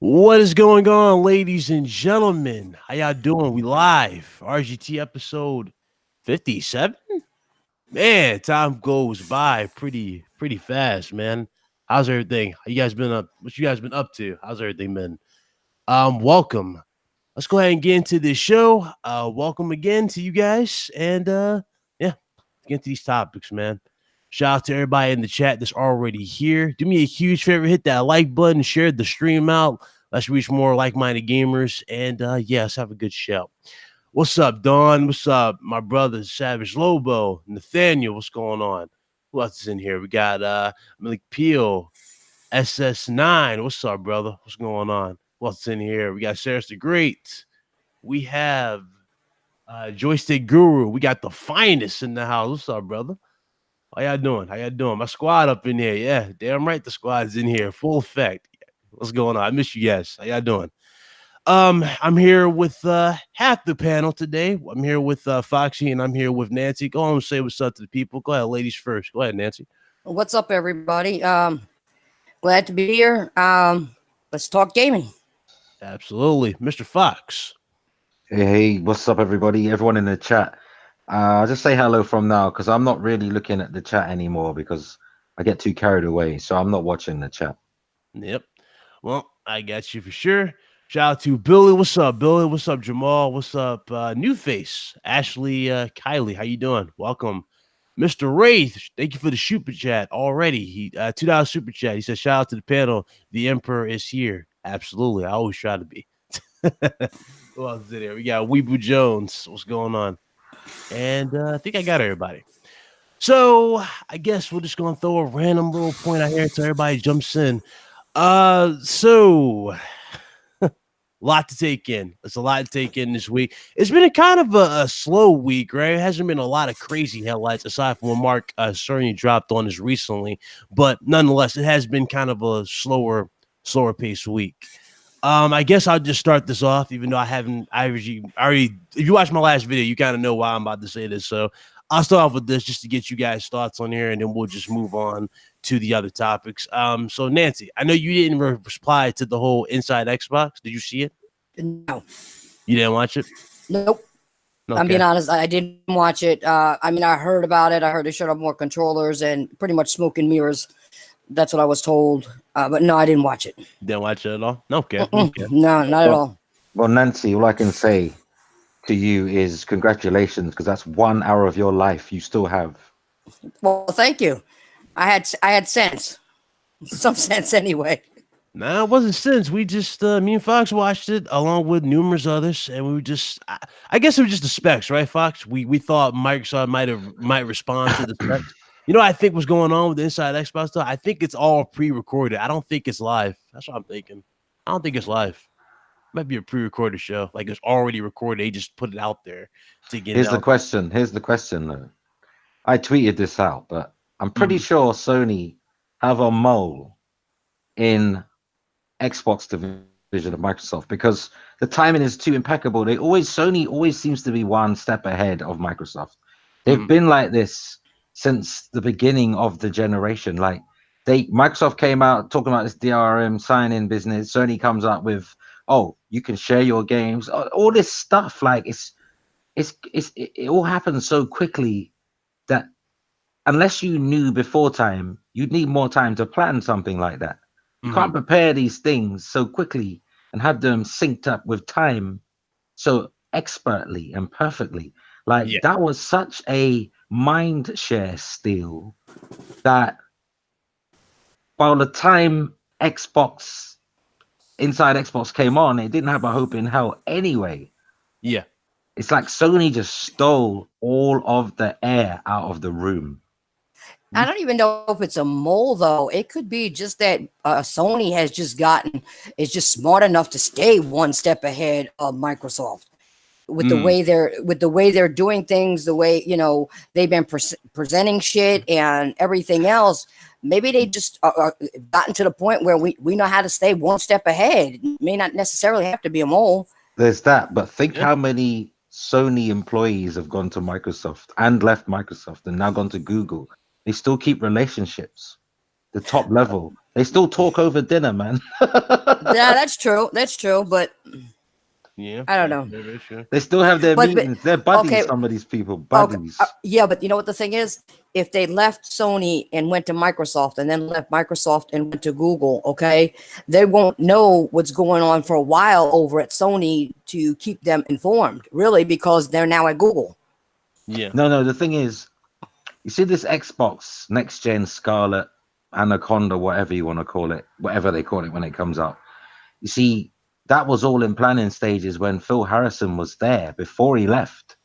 What is going on, ladies and gentlemen? How y'all doing? We live. RGT episode 57. Man, time goes by pretty fast, man. How's everything? How you guys been up? What you guys been up to? How's everything been? Welcome. Let's go ahead and get into this show. Welcome again to you guys. And yeah, get into these topics, man. Shout out to everybody in the chat that's already here. Do me a huge favor, hit that like button, share the stream out. Let's reach more like-minded gamers. And yeah, let's have a good show. What's up, Don? What's up, my brother Savage Lobo? Nathaniel, what's going on? Who else is in here? We got Malik Peel, SS9. What's up, brother? What's going on? What's in here? We got Sarah the Great. We have Joystick Guru. We got the finest in the house. What's up, brother? How y'all doing? How y'all doing? My squad up in here. Yeah, damn right. The squad's in here. Full effect. What's going on? I miss you guys. How y'all doing? I'm here with half the panel today. I'm here with Foxy and I'm here with Nancy. Go on and say what's up to the people. Go ahead, ladies first. Go ahead, Nancy. What's up, everybody? Glad to be here. Let's talk gaming. Absolutely. Mr. Fox. Hey, what's up, everybody? Everyone in the chat. I'll just say hello from now because I'm not really looking at the chat anymore because I get too carried away. So I'm not watching the chat. Yep. Well, I got you for sure. Shout out to Billy. What's up, Billy? What's up, Jamal? What's up, New Face? Ashley, Kylie. How you doing? Welcome. Mr. Wraith, thank you for the super chat already. He $2 super chat. He said, shout out to the panel. The Emperor is here. Absolutely. I always try to be. Who else is in there? We got Weebu Jones. What's going on? And I think I got everybody. So I guess we're just gonna throw a random little point out here so everybody jumps in. So lot to take in. It's a lot to take in this week. It's been a kind of a slow week, right? It hasn't been a lot of crazy headlights aside from what Mark Cerny dropped on us recently, but nonetheless, it has been kind of a slower paced week. I guess I'll just start this off, even though I already if you watch my last video, you kind of know why I'm about to say this. So I'll start off with this just to get you guys' thoughts on here, and then we'll just move on to the other topics. So Nancy, I know you didn't reply to the whole Inside Xbox. Did you see it? No. You didn't watch it? Nope. Okay. I'm being honest. I didn't watch it. I mean, I heard about it. I heard they showed up more controllers and pretty much smoke and mirrors. That's what I was told. But no, I didn't watch it. Didn't watch it at all? Okay. No, not at all. Well, Nancy, all I can say to you is congratulations because that's 1 hour of your life you still have. Well, thank you. I had sense. Some sense anyway. Nah, it wasn't since. We just me and Fox watched it along with numerous others, and we were just I guess it was just the specs, right, Fox? We thought Microsoft might respond to the specs. You know, I think what's going on with the Inside Xbox stuff. I think it's all pre-recorded. I don't think it's live. That's what I'm thinking. I don't think it's live. It might be a pre-recorded show, like it's already recorded. They just put it out there to get. Here's the question. Here's the question, though. I tweeted this out, but I'm pretty sure Sony have a mole in Xbox division of Microsoft because the timing is too impeccable. Sony always seems to be one step ahead of Microsoft. They've been like this since the beginning of the generation. Like Microsoft came out talking about this DRM sign-in business. Sony comes up with, oh, you can share your games, all this stuff. Like it all happens so quickly that unless you knew before time, you'd need more time to plan something like that. You can't prepare these things so quickly and have them synced up with time so expertly and perfectly. That was such a mind share steal that by the time Inside Xbox came on, it didn't have a hope in hell anyway. Yeah. It's like Sony just stole all of the air out of the room. I don't even know if it's a mole, though. It could be just that Sony is just smart enough to stay one step ahead of Microsoft with the way they're doing things, the way, you know, they've been presenting shit and everything else. Maybe they just gotten to the point where we know how to stay one step ahead. It may not necessarily have to be a mole. There's that, but think how many Sony employees have gone to Microsoft and left Microsoft and now gone to Google. They still keep relationships, the top level. They still talk over dinner, man. Yeah, that's true. That's true. But Yeah, I don't know. very sure. They still have their But meetings. They're buddies. okay, Some of these people, okay, buddies. yeah. But you know what the thing is? If they left Sony and went to Microsoft, and then left Microsoft and went to Google, okay, they won't know what's going on for a while over at Sony to keep them informed, really, because they're now at Google. Yeah. No. The thing is, you see this Xbox next gen Scarlet, Anaconda, whatever you want to call it, whatever they call it when it comes out. You see, that was all in planning stages when Phil Harrison was there before he left.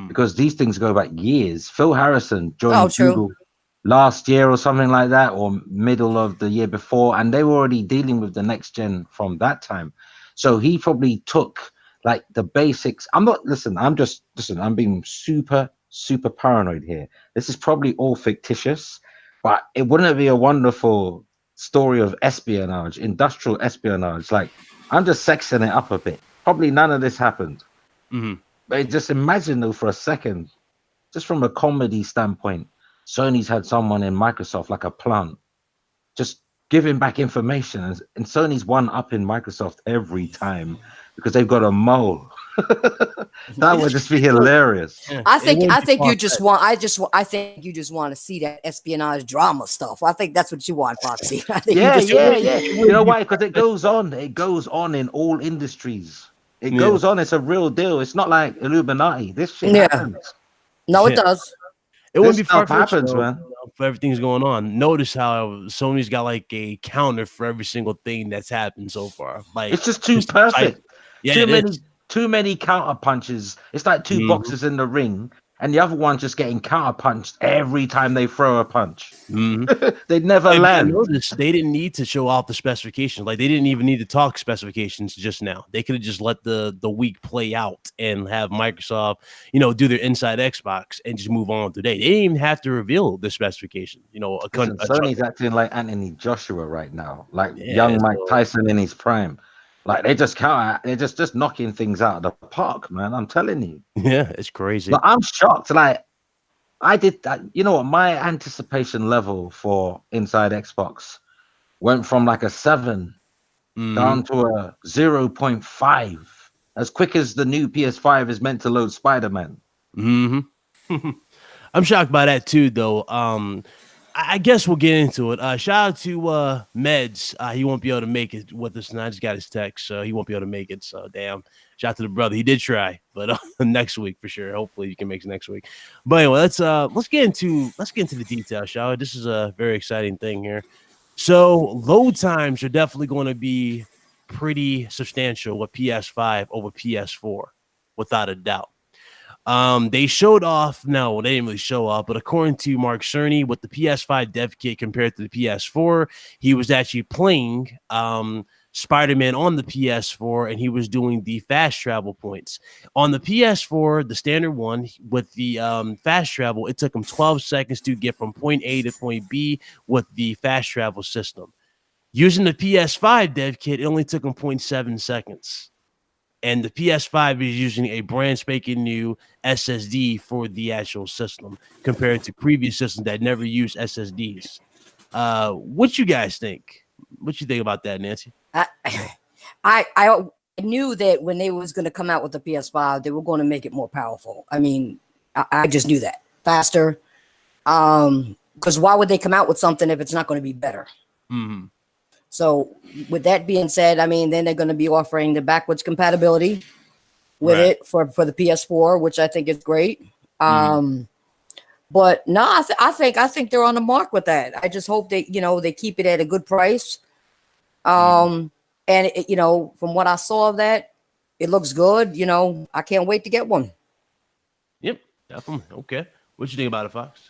Because these things go back years. Phil Harrison joined Google last year or something like that, or middle of the year before, and they were already dealing with the next gen from that time. So he probably took like the basics. I'm being super paranoid here. This is probably all fictitious, but it wouldn't it be a wonderful story of espionage, industrial espionage? Like, I'm just sexing it up a bit. Probably none of this happened. But just imagine though for a second, just from a comedy standpoint, Sony's had someone in Microsoft like a plant, just giving back information, and Sony's one up in Microsoft every time because they've got a mole. That would just be hilarious. Yeah, I think you just want. I think you just want to see that espionage drama stuff. I think that's what you want, Foxy. I think Yeah. you You know why? Because it goes on. It goes on in all industries. It goes on. It's a real deal. It's not like Illuminati. This shit happens. No, it does. It wouldn't be far happens, man. For everything's going on. Notice how Sony's got like a counter for every single thing that's happened so far. Like, it's just too perfect. Yeah, too many counter punches. It's like two boxers in the ring, and the other one just getting counter punched every time they throw a punch. They'd never land. I noticed they didn't need to show off the specifications. Like, they didn't even need to talk specifications just now. They could have just let the week play out and have Microsoft, do their inside Xbox and just move on today. They didn't even have to reveal the specification. Sony's acting like Anthony Joshua right now, like young Mike Tyson in his prime. Like, they just they're just knocking things out of the park, man. I'm telling you. Yeah, it's crazy. But I'm shocked. Like, I did that. You know what? My anticipation level for Inside Xbox went from like a 7 down to a 0.5, as quick as the new PS5 is meant to load Spider-Man. I'm shocked by that too, though. I guess we'll get into it. Shout out to Meds. He won't be able to make it with us, and I just got his text, so he won't be able to make it. So damn. Shout out to the brother. He did try, but next week for sure. Hopefully you can make it next week. But anyway, let's get into the details, shall we? This is a very exciting thing here. So load times are definitely going to be pretty substantial with PS5 over PS4, without a doubt. They showed off. No, they didn't really show off, but according to Mark Cerny, with the PS5 dev kit compared to the PS4, he was actually playing Spider-Man on the PS4, and he was doing the fast travel points. On the PS4, the standard one with the fast travel, it took him 12 seconds to get from point A to point B with the fast travel system. Using the PS5 dev kit, it only took him 0.7 seconds. And the PS5 is using a brand spanking new SSD for the actual system compared to previous systems that never used SSDs. What you guys think? What you think about that, Nancy? I knew that when they was going to come out with the PS5, they were going to make it more powerful. I mean, I just knew that. Faster. Because why would they come out with something if it's not going to be better? So with that being said, I mean, then they're going to be offering the backwards compatibility with it for the PS4, which I think is great. But no, I think they're on the mark with that. I just hope they keep it at a good price. And it, from what I saw of that, it looks good. I can't wait to get one. Yep, definitely. Okay. What you think about it, Fox?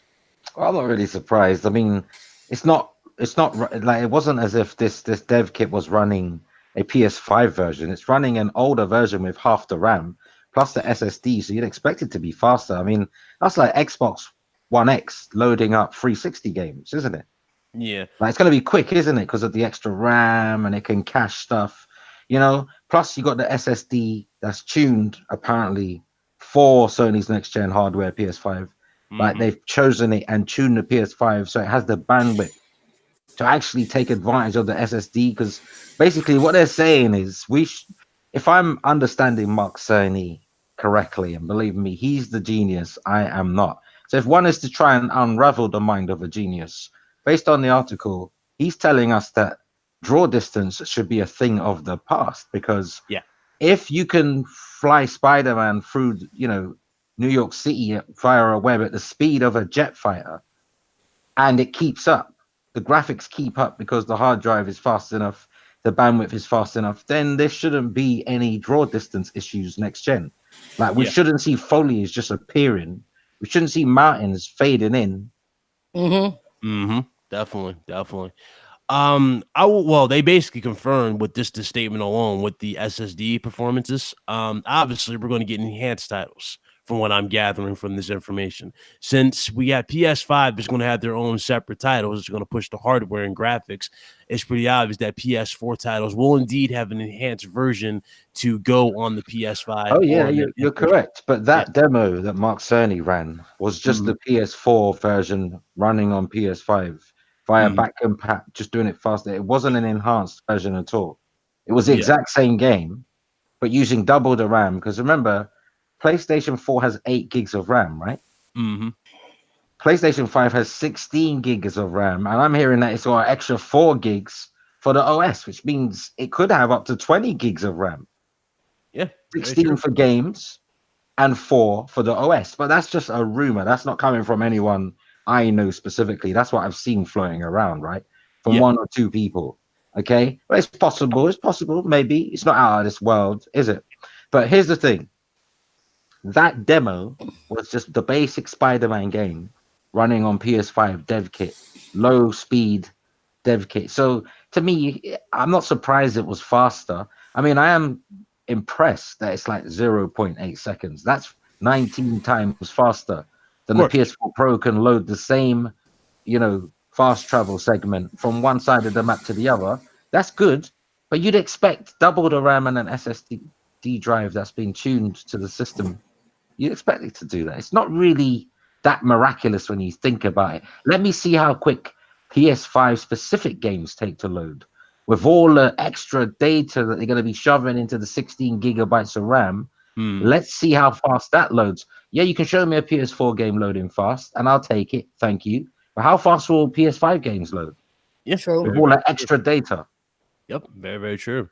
Well, I'm not really surprised. I mean, it's not like, it wasn't as if this dev kit was running a PS5 version. It's running an older version with half the RAM plus the SSD, so you'd expect it to be faster. I mean, that's like Xbox One X loading up 360 games, isn't it? Yeah. Like, it's going to be quick, isn't it? Because of the extra RAM, and it can cache stuff, Plus, you got the SSD that's tuned apparently for Sony's next gen hardware, PS5. Like, they've chosen it and tuned the PS5 so it has the bandwidth to actually take advantage of the SSD, because basically what they're saying is if I'm understanding Mark Cerny correctly, and believe me, he's the genius, I am not. So if one is to try and unravel the mind of a genius, based on the article, he's telling us that draw distance should be a thing of the past, because Yeah. if you can fly Spider-Man through, New York City via a web at the speed of a jet fighter, and it keeps up, the graphics keep up because the hard drive is fast enough, the bandwidth is fast enough, then there shouldn't be any draw distance issues next gen. Like, we Yeah. shouldn't see foliage just appearing. We shouldn't see mountains fading in. Definitely, definitely. They basically confirmed with this statement alone with the SSD performances. Obviously we're going to get enhanced titles from what I'm gathering from this information. Since we got PS5 is going to have their own separate titles, it's going to push the hardware and graphics. It's pretty obvious that PS4 titles will indeed have an enhanced version to go on the PS5. Oh yeah, you're correct. But that demo that Mark Cerny ran was just the PS4 version running on PS5 via back compat, just doing it faster. It wasn't an enhanced version at all. It was the exact same game, but using double the RAM. Because remember, PlayStation 4 has 8 gigs of RAM, right? PlayStation 5 has 16 gigs of RAM, and I'm hearing that it's got an extra 4 gigs for the OS, which means it could have up to 20 gigs of RAM. Yeah, 16 for games and 4 for the OS. But that's just a rumor. That's not coming from anyone I know specifically. That's what I've seen floating around, right? From one or two people. Okay. But it's possible. It's possible. Maybe. It's not out of this world, is it? But here's the thing. That demo was just the basic Spider-Man game running on PS5 dev kit, low speed dev kit. So to me, I'm not surprised it was faster. I mean, I am impressed that it's like 0.8 seconds. That's 19 times faster than the PS4 Pro can load the same, fast travel segment from one side of the map to the other. That's good, but you'd expect double the RAM and an SSD drive that's been tuned to the system. You'd expect it to do that. It's not really that miraculous when you think about it. Let me see how quick PS5 specific games take to load. With all the extra data that they're going to be shoving into the 16 gigabytes of RAM, let's see how fast that loads. Yeah, you can show me a PS4 game loading fast, and I'll take it. Thank you. But how fast will PS5 games load? Yeah, true. With all that extra data. Yep, very, very true.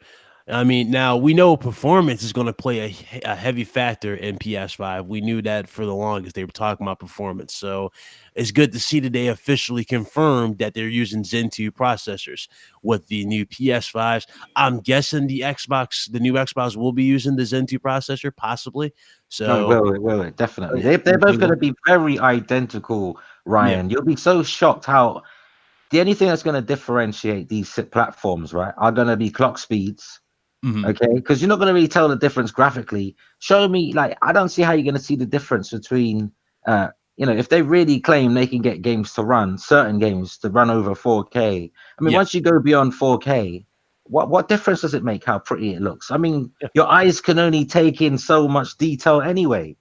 I mean, now we know performance is going to play a heavy factor in PS5. We knew that for the longest. They were talking about performance. So it's good to see that they officially confirmed that they're using Zen 2 processors with the new PS5s. I'm guessing the new Xbox will be using the Zen 2 processor, possibly. So No, will, definitely. They're both going to be very identical, Ryan. You'll be so shocked how the only thing that's going to differentiate these platforms, right, are going to be clock speeds. Okay, because you're not going to really tell the difference graphically. Show me, like, I don't see how you're going to see the difference between, if they really claim they can get games to run, certain games to run over 4K. I mean, once you go beyond 4K, what difference does it make how pretty it looks? I mean, your eyes can only take in so much detail anyway.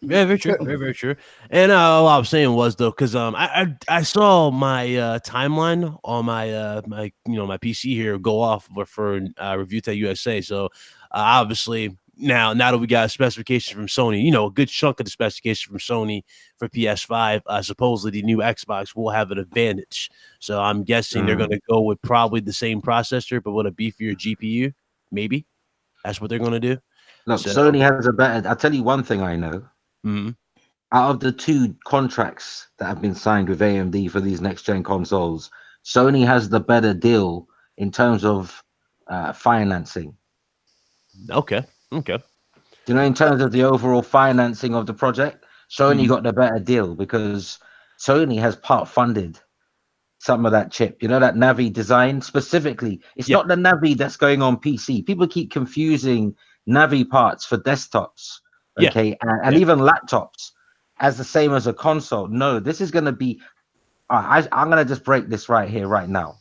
Yeah, very true, very, very true. And all I was saying was though, because I saw my timeline on my my PC here go off for Review Tech USA. So obviously now that we got a specification from Sony, a good chunk of the specification from Sony for PS5, supposedly the new Xbox will have an advantage. So I'm guessing they're going to go with probably the same processor, but with a beefier GPU. Maybe that's what they're going to do. Look, Sony has a better. I'll tell you one thing I know. Out of the 2 contracts that have been signed with AMD for these next gen consoles, Sony has the better deal in terms of financing. Okay. In terms of the overall financing of the project, Sony got the better deal because Sony has part funded some of that chip. That Navi design specifically. It's not the Navi that's going on PC. People keep confusing Navi parts for desktops, okay, and even laptops as the same as a console. No, this is going to be. I'm going to just break this right here, right now.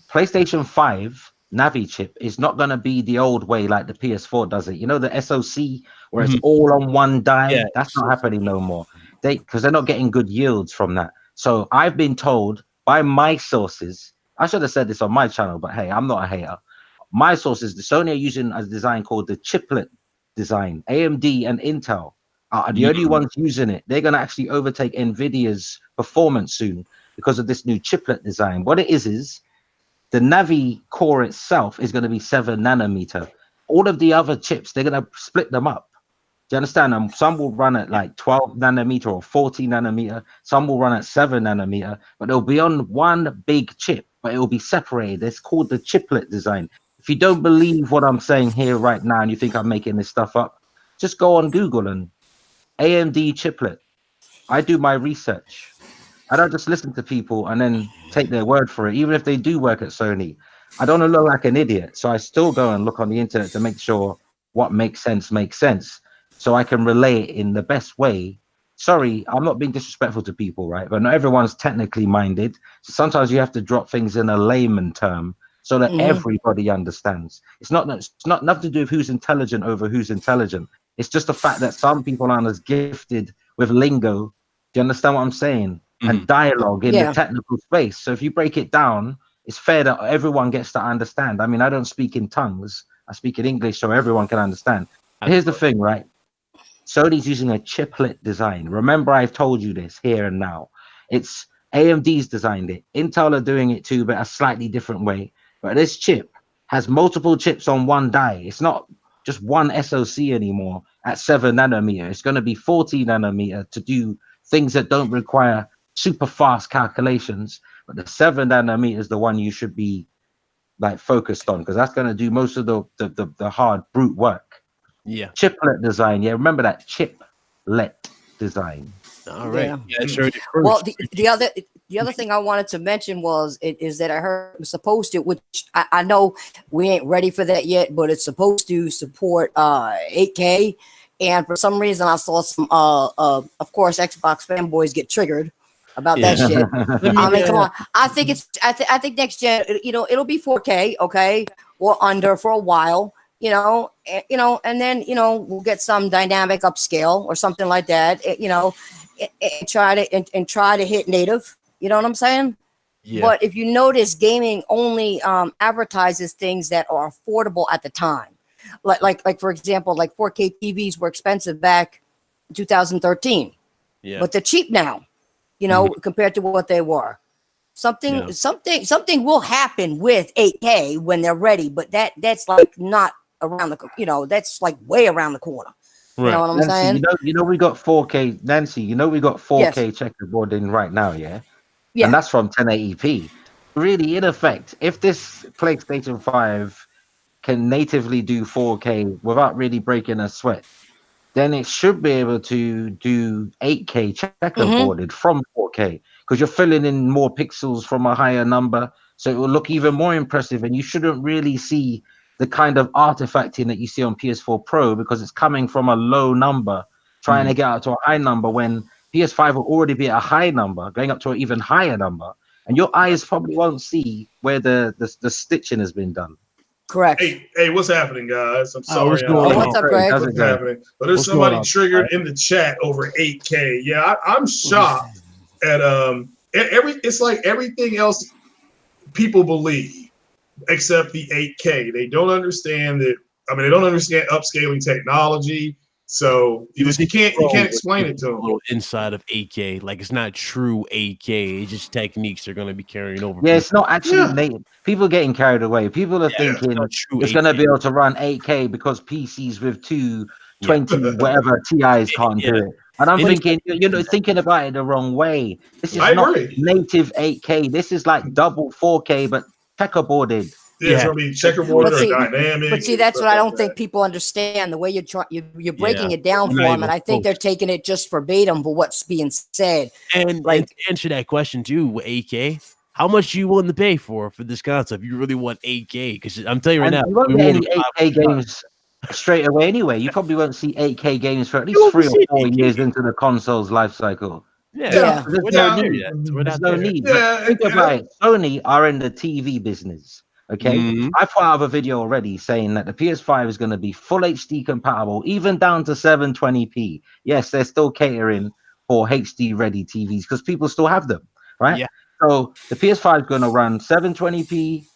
PlayStation 5 Navi chip is not going to be the old way like the PS4 does it. The SoC where it's all on one die. That's not happening no more. Because they're not getting good yields from that. So I've been told by my sources I should have said this on my channel, but hey, I'm not a hater. My sources, the Sony are using a design called the chiplet design. AMD and Intel are the only ones using it. They're going to actually overtake NVIDIA's performance soon because of this new chiplet design. What it is the Navi core itself is going to be 7 nanometer. All of the other chips, they're going to split them up. Do you understand? Some will run at like 12 nanometer or 14 nanometer. Some will run at 7 nanometer, but they'll be on one big chip, but it will be separated. It's called the chiplet design. If you don't believe what I'm saying here right now and you think I'm making this stuff up, just go on Google and AMD chiplet. I do my research. I don't just listen to people and then take their word for it, even if they do work at Sony. I don't want to look like an idiot, so I still go and look on the internet to make sure what makes sense, so I can relay it in the best way. Sorry, I'm not being disrespectful to people, right? But not everyone's technically minded. So sometimes you have to drop things in a layman term so that everybody understands. It's not nothing to do with who's intelligent over who's intelligent. It's just the fact that some people aren't as gifted with lingo. Do you understand what I'm saying? And dialogue in the technical space. So if you break it down, it's fair that everyone gets to understand. I mean, I don't speak in tongues. I speak in English so everyone can understand. But here's the thing, right? Sony's using a chiplet design. Remember, I've told you this here and now. It's AMD's designed it. Intel are doing it too, but a slightly different way. But this chip has multiple chips on one die. It's not just one SoC anymore at 7 nanometer. It's going to be 14 nanometer to do things that don't require super fast calculations. But the 7 nanometer is the one you should be like focused on, because that's going to do most of the hard brute work. Yeah. Chiplet design. Yeah, remember that chiplet design. All right. Yeah. Yeah, well, the other thing I wanted to mention is that I heard it was supposed to, which I know we ain't ready for that yet, but it's supposed to support 8K. And for some reason, I saw some of course, Xbox fanboys get triggered about that shit. I mean, come on. I think I think next gen, it'll be 4K, okay, or under for a while. And then we'll get some dynamic upscale or something like that. And try to hit native. You know what I'm saying? Yeah. But if you notice, gaming only advertises things that are affordable at the time. Like for example, like 4K TVs were expensive back in 2013. Yeah. But they're cheap now. Compared to what they were. Something will happen with 8K when they're ready, but that's like not around the that's like way around the corner. Right. You know what I'm saying? We got 4K, Nancy, we got 4K checkerboard in right now, yeah? And that's from 1080p. Really, in effect, if this PlayStation 5 can natively do 4K without really breaking a sweat, then it should be able to do 8K checkerboarded from 4K, because you're filling in more pixels from a higher number, so it will look even more impressive, and you shouldn't really see the kind of artifacting that you see on PS4 Pro, because it's coming from a low number, trying to get out to a high number, when PS5 will already be at a high number, going up to an even higher number, and your eyes probably won't see where the stitching has been done. Correct. Hey, what's happening, guys? I'm sorry. What's up, Greg? What's happening? But there's somebody triggered in the chat over 8K. Yeah, I'm shocked at it's like everything else people believe except the 8K. They don't understand that. I mean, they don't understand upscaling technology. So you can't explain it to them. A little inside of 8K, like it's not true 8K. It's just techniques they're going to be carrying over. Yeah, it's not actually native. People are getting carried away. People are thinking it's going to be able to run 8K because PCs with 220 whatever TIs can't do it. And I'm thinking, you're thinking about it the wrong way. This is not native 8K. This is like double 4K, but checkerboarded. Yeah, it's gonna be checkerboard or dynamic. But see, that's what I don't think people understand. The way you're breaking it down for them, and I think they're taking it just verbatim for what's being said. And like to answer that question too, with 8K, how much are you willing to pay for this concept? You really want 8K? Because I'm telling you right now, you won't get any 8K games straight away anyway. You probably won't see 8K games for at least 3 or 4 years into the console's life cycle. Yeah. There's no need. Think about it. Sony are in the TV business. Okay, I put out a video already saying that the PS5 is going to be full HD compatible, even down to 720p. Yes, they're still catering for HD ready TVs because people still have them, right? Yeah. So the PS5 is going to run 720p,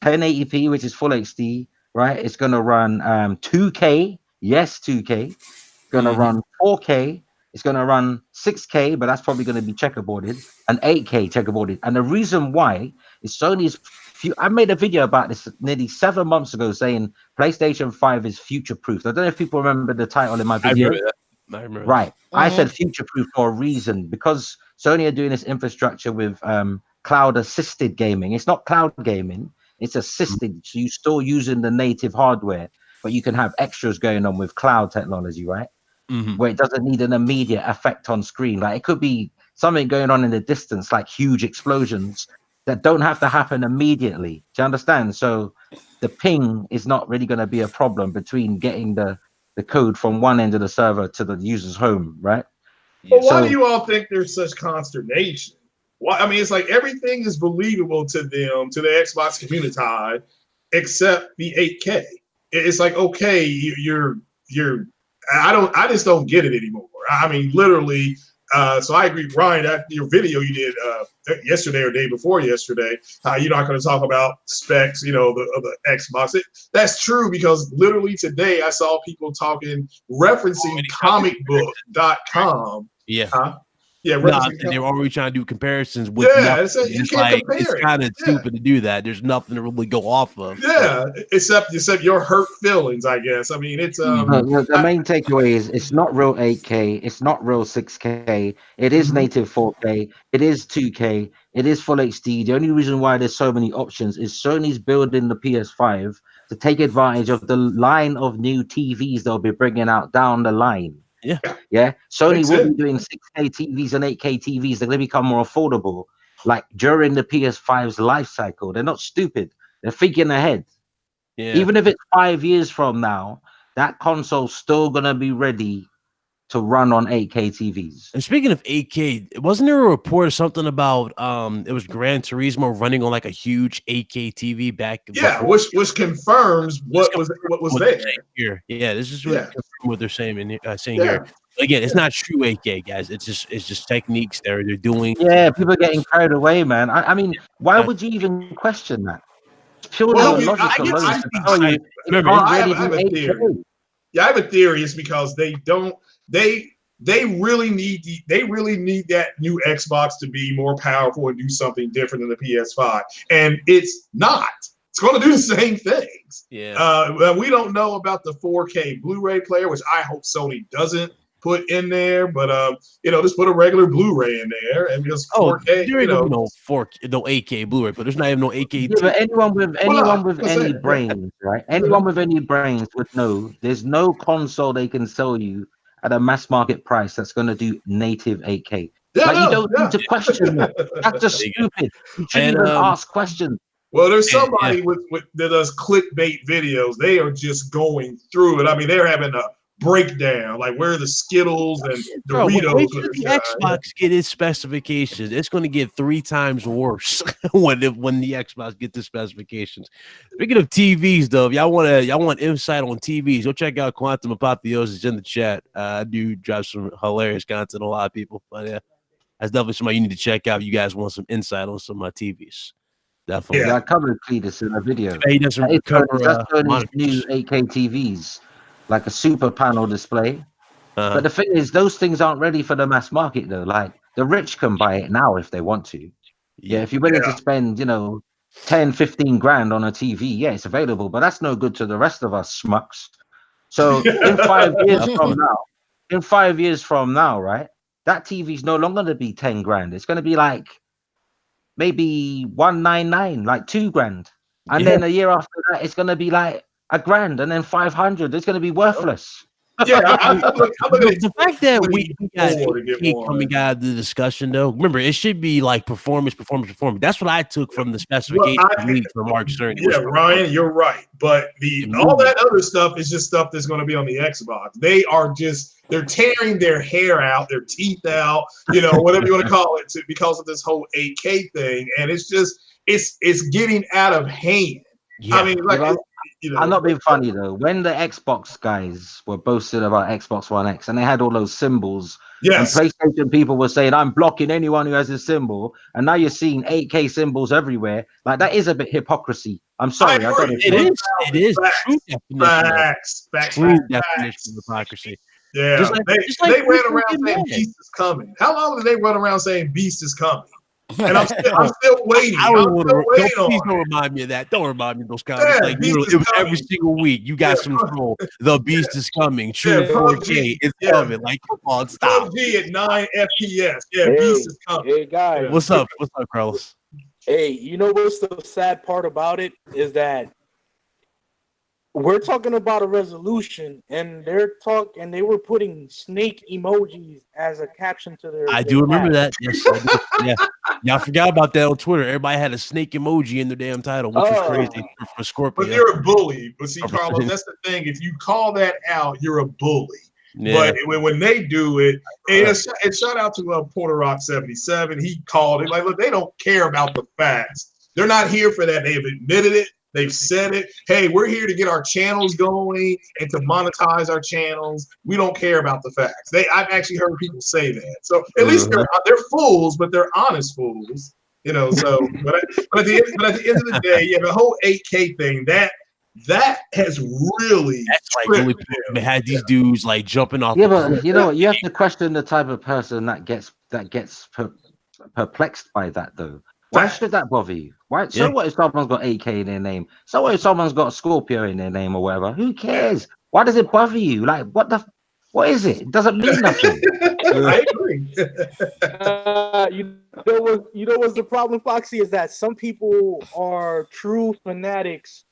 1080p, which is full HD, right? It's going to run 2K, yes, 2K. It's going to run 4K. It's going to run 6K, but that's probably going to be checkerboarded, and 8K checkerboarded. And the reason why is Sony's. I made a video about this nearly 7 months ago, saying PlayStation 5 is future-proof. I don't know if people remember the title in my video. I remember Right. That. I said future-proof for a reason, because Sony are doing this infrastructure with cloud-assisted gaming. It's not cloud gaming. It's assisted. So you're still using the native hardware, but you can have extras going on with cloud technology, right? Where it doesn't need an immediate effect on screen. Like it could be something going on in the distance, like huge explosions that don't have to happen immediately. Do you understand? So the ping is not really going to be a problem between getting the code from one end of the server to the user's home, right? But why do you all think there's such consternation? Why? I mean, it's like everything is believable to them, to the Xbox community, except the 8K. It's like, okay, you're. I just don't get it anymore. I mean, literally. So I agree, Ryan. That your video you did yesterday or day before yesterday, you're not going to talk about specs, of the Xbox. That's true, because literally today I saw people referencing comicbook.com. Yeah. Yeah, they're already trying to do comparisons with. You can't compare. It's kind of stupid to do that. There's nothing to really go off of. Yeah, except your hurt feelings, I guess. I mean, it's the main takeaway is it's not real 8K, it's not real 6K. It is native 4K. It is 2K. It is full HD. The only reason why there's so many options is Sony's building the PS5 to take advantage of the line of new TVs they'll be bringing out down the line. Yeah. Sony will be doing 6K TVs and 8K TVs. They're going to become more affordable, like during the PS5's life cycle. They're not stupid. They're thinking ahead. Yeah. Even if it's 5 years from now, that console's still going to be ready to run on 8K TVs. And speaking of 8K, wasn't there a report or something about it was Gran Turismo running on like a huge 8K TV back? Yeah, which confirms what was there here. Yeah, this is what they're saying here. Again, it's not true 8K, guys. It's just techniques they're doing. Yeah, people are getting carried away, man. I mean, why would you even question that? It's purely logical. I have a theory. It's because they really need that new Xbox to be more powerful and do something different than the PS5, and it's not. It's going to do the same things. Yeah. We don't know about the 4K Blu-ray player, which I hope Sony doesn't put in there, but just put a regular Blu-ray in there and just 4K. There ain't no 8K Blu-ray, but there's not even no 8K. Yeah, but anyone with any brains, right? Anyone with any brains would know there's no console they can sell you at a mass market price that's going to do native 8K. You don't need to question that. That's just stupid. You shouldn't even ask questions. Well, there's somebody that does clickbait videos. They are just going through it. I mean, they're having a breakdown, like where are the Skittles and Doritos. The Xbox get its specifications. It's going to get 3 times worse when the Xbox get the specifications. Speaking of TVs, though, if y'all want insight on TVs, go check out Quantum Apotheosis in the chat. I do drop some hilarious content on a lot of people, but yeah, that's definitely somebody you need to check out if you guys want some insight on some TVs. Definitely. Yeah, I covered Cletus in a video. He doesn't cover new 8K TVs, like a super panel display. But the thing is, those things aren't ready for the mass market, though. Like, the rich can buy it now if they want to. Yeah, if you're willing to spend, 10, 15 grand on a TV, yeah, it's available. But that's no good to the rest of us schmucks. So in 5 years from now, right, that TV's no longer going to be 10 grand. It's going to be like maybe 199, like 2 grand. And then a year after that, it's going to be like $1 grand, and then 500. It's going to be worthless. Yeah, the fact that we got coming out of the discussion, though, remember, it should be like performance. That's what I took from the specification from Mark Stern. Yeah, Ryan, you're right. But all that other stuff is just stuff that's going to be on the Xbox. They're tearing their hair out, their teeth out, whatever you want to call it, because of this whole 8K thing. And it's just, it's getting out of hand. Yeah. I mean, like, I'm not being funny though. When the Xbox guys were boasting about Xbox One X and they had all those symbols And Yes. PlayStation people were saying, I'm blocking anyone who has a symbol. And now you're seeing 8K symbols everywhere. Like, that is a bit hypocrisy. I'm sorry. I don't know. It is true definition of true definition of hypocrisy. Yeah, Just like they ran people around get saying mad. Beast is coming. How long did they run around saying Beast is coming? And I'm still waiting. Please don't remind me of that. Don't remind me of those comments. Yeah, Like, Beast it is was every coming. single week. You got some troll. The Beast is coming. True 4K is coming. Like, come on, stop. PUBG at 9 FPS. Yeah, Beast is coming. Hey guys, What's up? What's up, Carlos? Hey, you know what's the sad part about it is that we're talking about a resolution, and they were putting snake emojis as a caption to their. I do remember that. Yes, I do. Yeah, I forgot about that on Twitter. Everybody had a snake emoji in their damn title, which was crazy for Scorpio. But you're a bully. But see, Carlos, that's the thing. If you call that out, you're a bully. Yeah. But when they do it, and shout out to Porter Rock 77. He called it. Like, look, they don't care about the facts. They're not here for that. They have admitted it. They've said it. Hey, we're here to get our channels going and to monetize our channels. We don't care about the facts. I've actually heard people say that. So at least they're fools, but they're honest fools. You know. So, but at the end of the day, yeah, the whole 8K thing that has really they had these dudes like jumping off. Yeah, but you know, you have to question the type of person that gets perplexed by that, though. Why should that bother you? Why? So what if someone's got 8K in their name? So what if someone's got Scorpio in their name or whatever? Who cares? Why does it bother you? Like, what is it? It doesn't mean nothing. I agree. You know what's the problem, Foxy, is that some people are true fanatics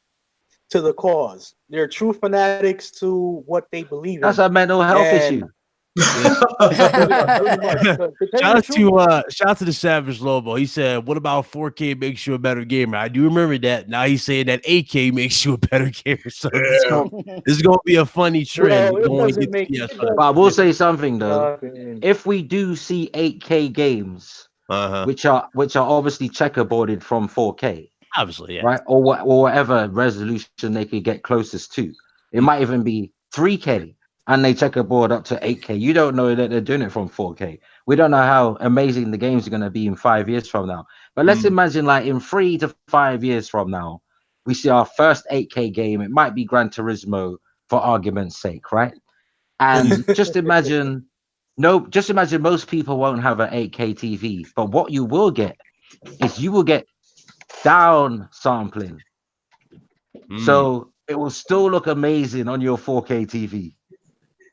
to the cause. They're true fanatics to what they believe in. That's a mental health issue. Yeah. Shout out to the Savage Lobo. He said, "What about 4K makes you a better gamer?" I do remember that. Now he's saying that 8K makes you a better gamer. So this is gonna be a funny trend. But I will say something though. If we do see 8K games, which are obviously checkerboarded from 4K, obviously, right, or whatever resolution they could get closest to, it might even be 3K. And they checkerboard up to 8K. You don't know that they're doing it from 4K. We don't know how amazing the games are going to be in 5 years from now. But let's imagine, like, in 3 to 5 years from now, we see our first 8K game. It might be Gran Turismo, for argument's sake, right? And just imagine most people won't have an 8K TV. But what you will get is you will get down sampling. So it will still look amazing on your 4K TV.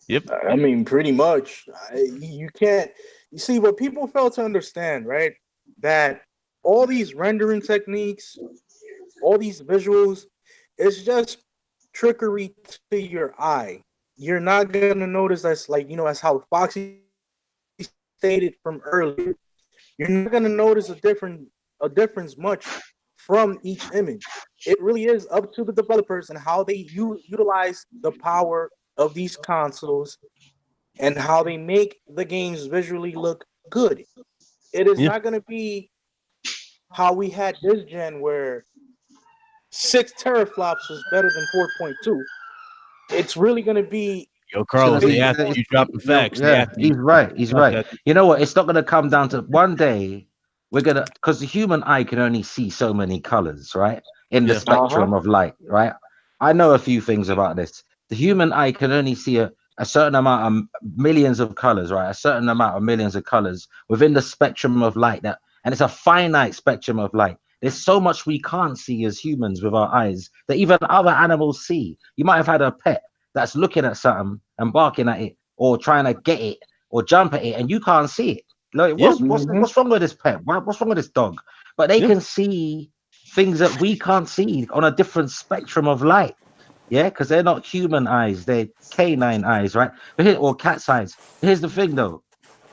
Yep. I mean, pretty much. You can't. You see, what people fail to understand, right? That all these rendering techniques, all these visuals, it's just trickery to your eye. You're not gonna notice that's like, you know, as how Foxy stated from earlier. You're not gonna notice a difference much from each image. It really is up to the developers and how they utilize the power of these consoles and how they make the games visually look good. It is not going to be how we had this gen where 6 teraflops was better than 4.2. It's really going to be Carlos, they have to drop the facts. Yeah, he's right. He's right. You know what? It's not going to come down to one day. We're gonna, because the human eye can only see so many colors, right? In the spectrum of light, right? I know a few things about this. The human eye can only see a certain amount of millions of colors, right? A certain amount of millions of colors within the spectrum of light, and it's a finite spectrum of light. There's so much we can't see as humans with our eyes that even other animals see. You might have had a pet that's looking at something and barking at it or trying to get it or jump at it, and you can't see it. Like, what's wrong with this pet? What's wrong with this dog? But they can see things that we can't see on a different spectrum of light. Yeah, because they're not human eyes, they're canine eyes, right? Or cat's eyes. Here's the thing, though.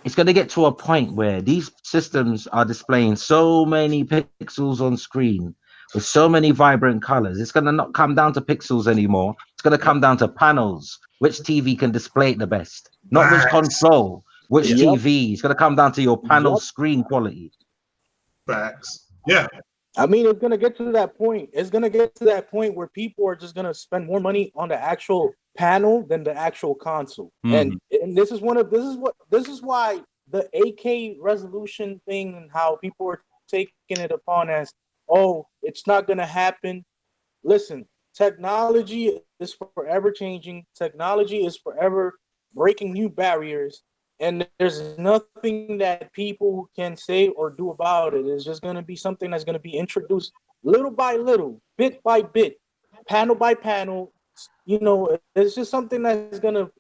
It's going to get to a point where these systems are displaying so many pixels on screen with so many vibrant colors. It's going to not come down to pixels anymore. It's going to come down to panels. Which TV can display it the best? Not which console. Which TV? It's going to come down to your panel screen quality. Facts. Yeah. I mean, it's going to get to that point. It's going to get to that point where people are just going to spend more money on the actual panel than the actual console. And this is why the 8K resolution thing and how people are taking it upon as, oh, it's not gonna happen. Listen, technology is forever changing. Technology is forever breaking new barriers, and there's nothing that people can say or do about it. It's just gonna be something that's gonna be introduced little by little, bit by bit, panel by panel. You know, it's just something that's gonna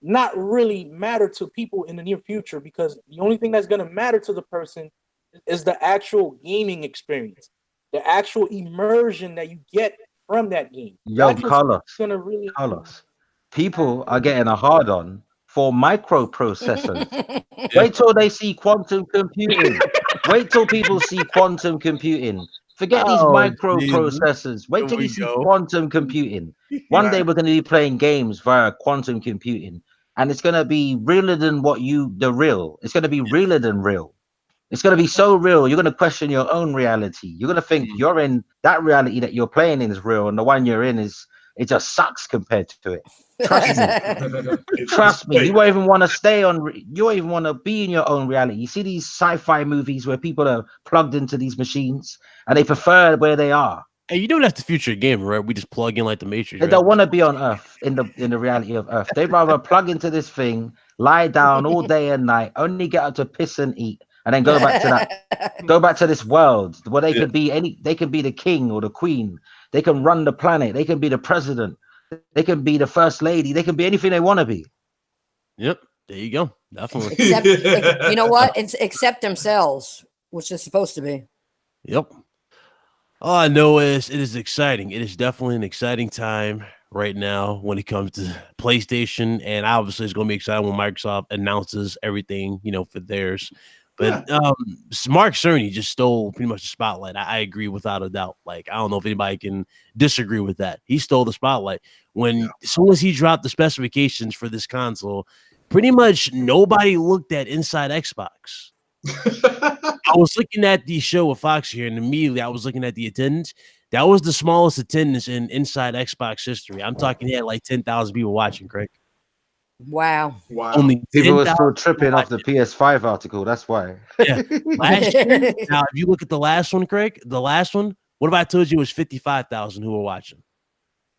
not really matter to people in the near future, because the only thing that's going to matter to the person is the actual gaming experience, the actual immersion that you get from that game. Yo, Carlos, people are getting a hard on for microprocessors. Wait till they see quantum computing. Wait till people see quantum computing. Forget these microprocessors. Wait till you see quantum computing. One day we're going to be playing games via quantum computing, and it's going to be realer than It's going to be realer than real. It's going to be so real, you're going to question your own reality. You're going to think you're in that reality that you're playing in is real, and the one you're in it just sucks compared to it. Trust me. You won't even want to you won't even want to be in your own reality. You see these sci-fi movies where people are plugged into these machines and they prefer where they are. Hey, you know that's the future of gaming, right? We just plug in like the Matrix. They don't want to be on Earth in the reality of Earth. They'd rather plug into this thing, lie down all day and night, only get up to piss and eat, and then go back to this world where they can be they can be the king or the queen. They can run the planet. They can be the president. They can be the first lady. They can be anything they want to be. Yep. There you go. Definitely. You know what? It's accept themselves, which is supposed to be. Yep. All I know is it is exciting. It is definitely an exciting time right now when it comes to PlayStation, and obviously it's going to be exciting when Microsoft announces everything, for theirs. But Mark Cerny just stole pretty much the spotlight. I agree without a doubt. Like, I don't know if anybody can disagree with that. He stole the spotlight. As soon as he dropped the specifications for this console, pretty much nobody looked at Inside Xbox. I was looking at the show with Fox here, and immediately I was looking at the attendance. That was the smallest attendance in Inside Xbox history. I'm talking he had like 10,000 people watching, Craig. Wow. Only people were still tripping off the PS5 article. That's why. Yeah. Last year, now, if you look at the last one, Craig, what if I told you it was 55,000 who were watching?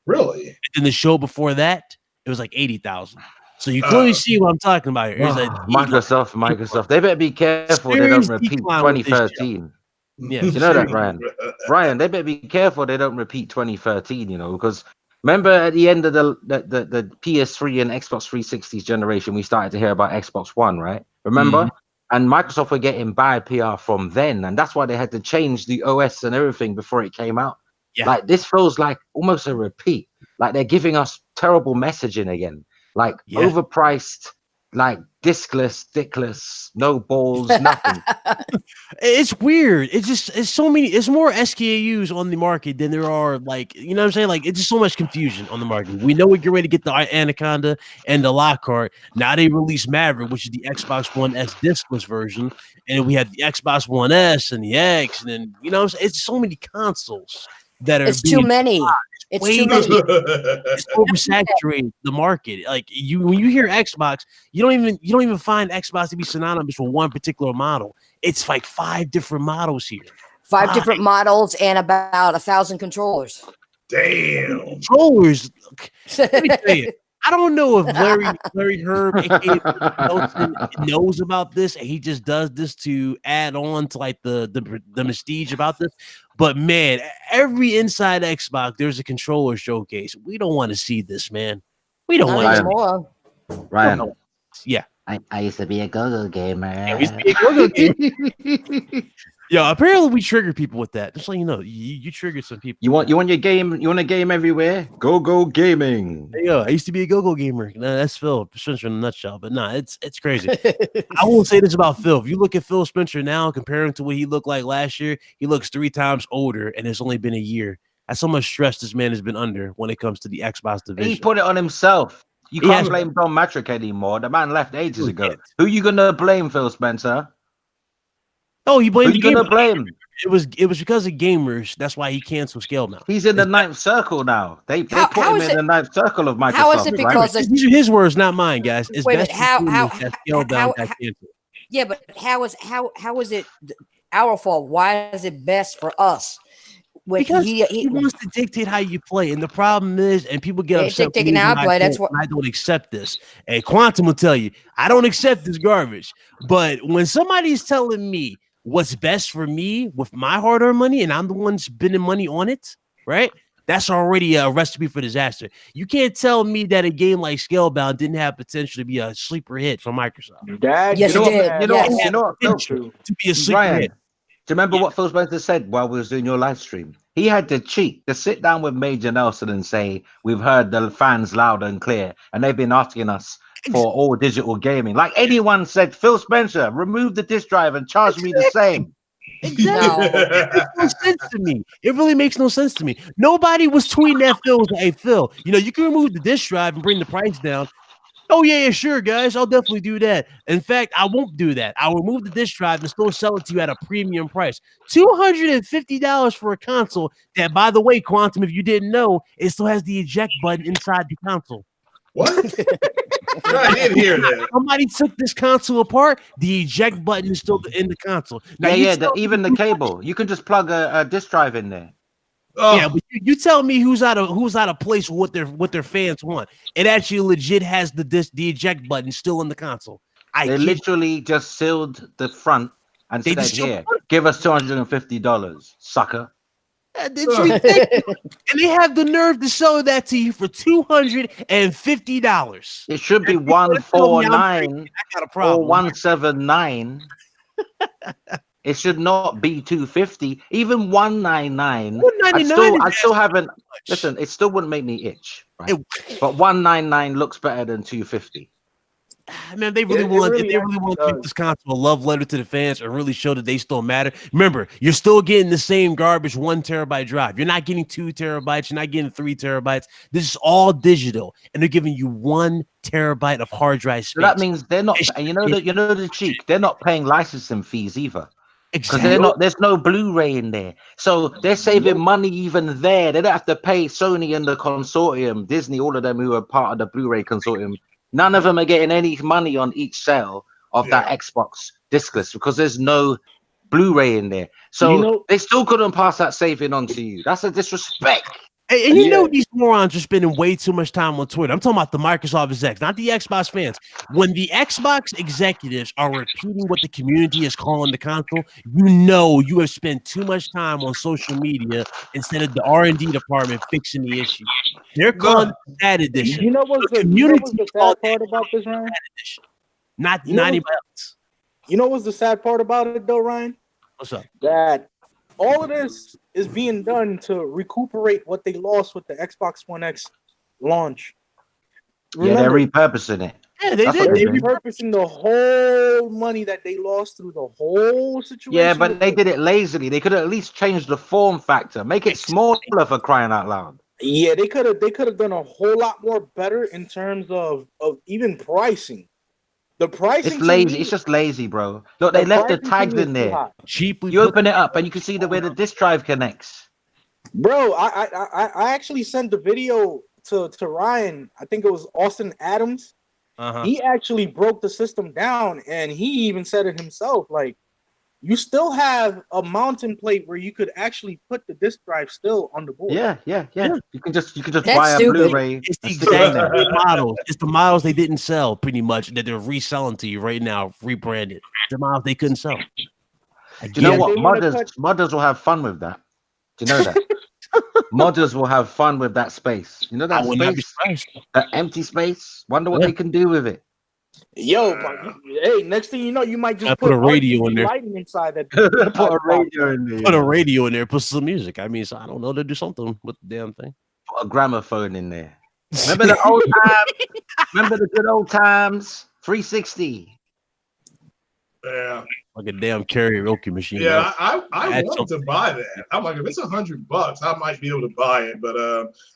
Really? And then the show before that, it was like 80,000. So you clearly see what I'm talking about here. Microsoft. They better be careful they don't repeat 2013. Yeah. You know that, Ryan? Ryan, they better be careful they don't repeat 2013, because remember at the end of the PS3 and Xbox 360's generation, we started to hear about Xbox One, right? Remember? And Microsoft were getting bad PR from then, and that's why they had to change the OS and everything before it came out. Yeah. Like, this feels like almost a repeat. Like, they're giving us terrible messaging again. Like, overpriced, like dickless, no balls, nothing. It's weird. It's more SKUs on the market than there are, like, you know what I'm saying? Like, it's just so much confusion on the market. We know we get ready to get the Anaconda and the Lockhart. Now they release Maverick, which is the Xbox One S discless version, and we have the Xbox One S and the X, and then it's so many consoles that are. It's too many. It's too many. It's oversaturated the market. Like, when you hear Xbox, you don't even find Xbox to be synonymous with one particular model. It's like 5 different models here. 5 different models and about 1,000 controllers. Damn. Controllers. Let me tell you, I don't know if Larry Herb Nelson knows about this, and he just does this to add on to like the mystige about this. But man, every Inside Xbox, there's a controller showcase. We don't want to see this, man. We don't want to see this. Ryan. Yeah. I used to be a go-go gamer. Yeah, we used to be a go-go gamer. Yeah, apparently we trigger people with that. Just so you know, you triggered some people. You want your game? You want a game everywhere? Go gaming. Yeah, I used to be a go gamer. No, that's Phil Spencer in a nutshell. But no, it's crazy. I won't say this about Phil. If you look at Phil Spencer now, comparing to what he looked like last year, he looks 3 times older, and it's only been a year. That's how much stress this man has been under when it comes to the Xbox division. He put it on himself. You can't blame Don Matrick anymore. The man left ages ago. Who you gonna blame, Phil Spencer? Oh, you blame Who you gonna blame? it was because of gamers. That's why he canceled Scalebound. He's in the ninth circle now. They put him in the ninth circle of Microsoft. How is it because these are his words, not mine, guys? It's wait a best minute, that Scalebound got canceled. Yeah, but how is it our fault? Why is it best for us? Because he wants to dictate how you play, and the problem is, and people get upset dictating how I play. That's what I don't accept this. And Quantum will tell you, I don't accept this garbage. But when somebody's telling me what's best for me with my hard-earned money, and I'm the one spending money on it, right? That's already a recipe for disaster. You can't tell me that a game like Scalebound didn't have potential to be a sleeper hit for Microsoft. Yes, it did. You know what? To be a sleeper hit. Do you remember what Phil Spencer said while we was doing your live stream? He had the cheek to sit down with Major Nelson and say, "We've heard the fans loud and clear, and they've been asking us for all digital gaming." Like anyone said, Phil Spencer, remove the disk drive and charge me the same. Exactly. It makes no sense to me. It really makes no sense to me. Nobody was tweeting at Phil, "Hey Phil, you can remove the disk drive and bring the price down." Oh yeah, sure, guys. I'll definitely do that. In fact, I won't do that. I'll remove the disk drive and still sell it to you at a premium price. $250 for a console that, by the way, Quantum, if you didn't know, it still has the eject button inside the console. What? I didn't hear that. Somebody took this console apart. The eject button is still in the console. Now, even the cable. You can just plug a disk drive in there. Oh. Yeah, but you tell me who's out of place with what their fans want. It actually legit has the eject button still in the console. They literally just sealed the front and said, "Here, give us $250, sucker." It's ridiculous. And they have the nerve to sell that to you for $250. It should be $149 or $179. It should not be $250, even $199. I still haven't. Listen, it still wouldn't make me itch, right? But $199 looks better than $250. Man, they really want to keep this console a love letter to the fans and really show that they still matter. Remember, you're still getting the same garbage 1 terabyte drive. You're not getting 2 terabytes. You're not getting 3 terabytes. This is all digital, and they're giving you 1 terabyte of hard drive space. So that means they're not. And you know the cheek. They're not paying licensing fees either. Exactly. Because there's no Blu-ray in there. So they're saving money even there. They don't have to pay Sony and the consortium, Disney, all of them who are part of the Blu-ray consortium. None of them are getting any money on each sale of that Xbox discless because there's no Blu-ray in there. So they still couldn't pass that saving on to you. That's a disrespect. And you know these morons are spending way too much time on Twitter. I'm talking about the Microsoft execs, not the Xbox fans. When the Xbox executives are repeating what the community is calling the console, you have spent too much time on social media instead of the R&D department fixing the issue. They're calling it that edition. You know what's the sad part about this, Ryan? Not anybody else. You know what's the sad part about it, though, Ryan? What's up? That all of this is being done to recuperate what they lost with the Xbox One X launch. Remember, they're repurposing it. Yeah, they did. They're repurposing the whole money that they lost through the whole situation. Yeah, but they did it lazily. They could at least change the form factor, make it smaller for crying out loud. Yeah, they could have done a whole lot more better in terms of even pricing. The pricing it's lazy. It's just lazy, bro. Look, they left the tags in there. Cheaply, you open it up and you can see the way the disk drive connects. Bro, I actually sent the video to Ryan. I think it was Austin Adams. He actually broke the system down, and he even said it himself. Like, you still have a mounting plate where you could actually put the disk drive still on the board. Yeah. You can just buy a Blu-ray. It's the exact models. It's the models they didn't sell, pretty much, that they're reselling to you right now, rebranded. The models they couldn't sell. Do you know what? Modders will have fun with that. Do you know that? Modders will have fun with that space. You know that space, that empty space. Wonder what they can do with it. Yo, hey! Next thing you know, you might just put a radio in there. Lighting inside that. Put a radio in there. Put a radio in there. Put some music. I mean, so I don't know. To do something with the damn thing. Put a gramophone in there. Remember the old times? Remember the good old times? 360. Yeah. Like a damn karaoke machine. Yeah, I wanted to buy that. I'm like, if it's $100, I might be able to buy it. But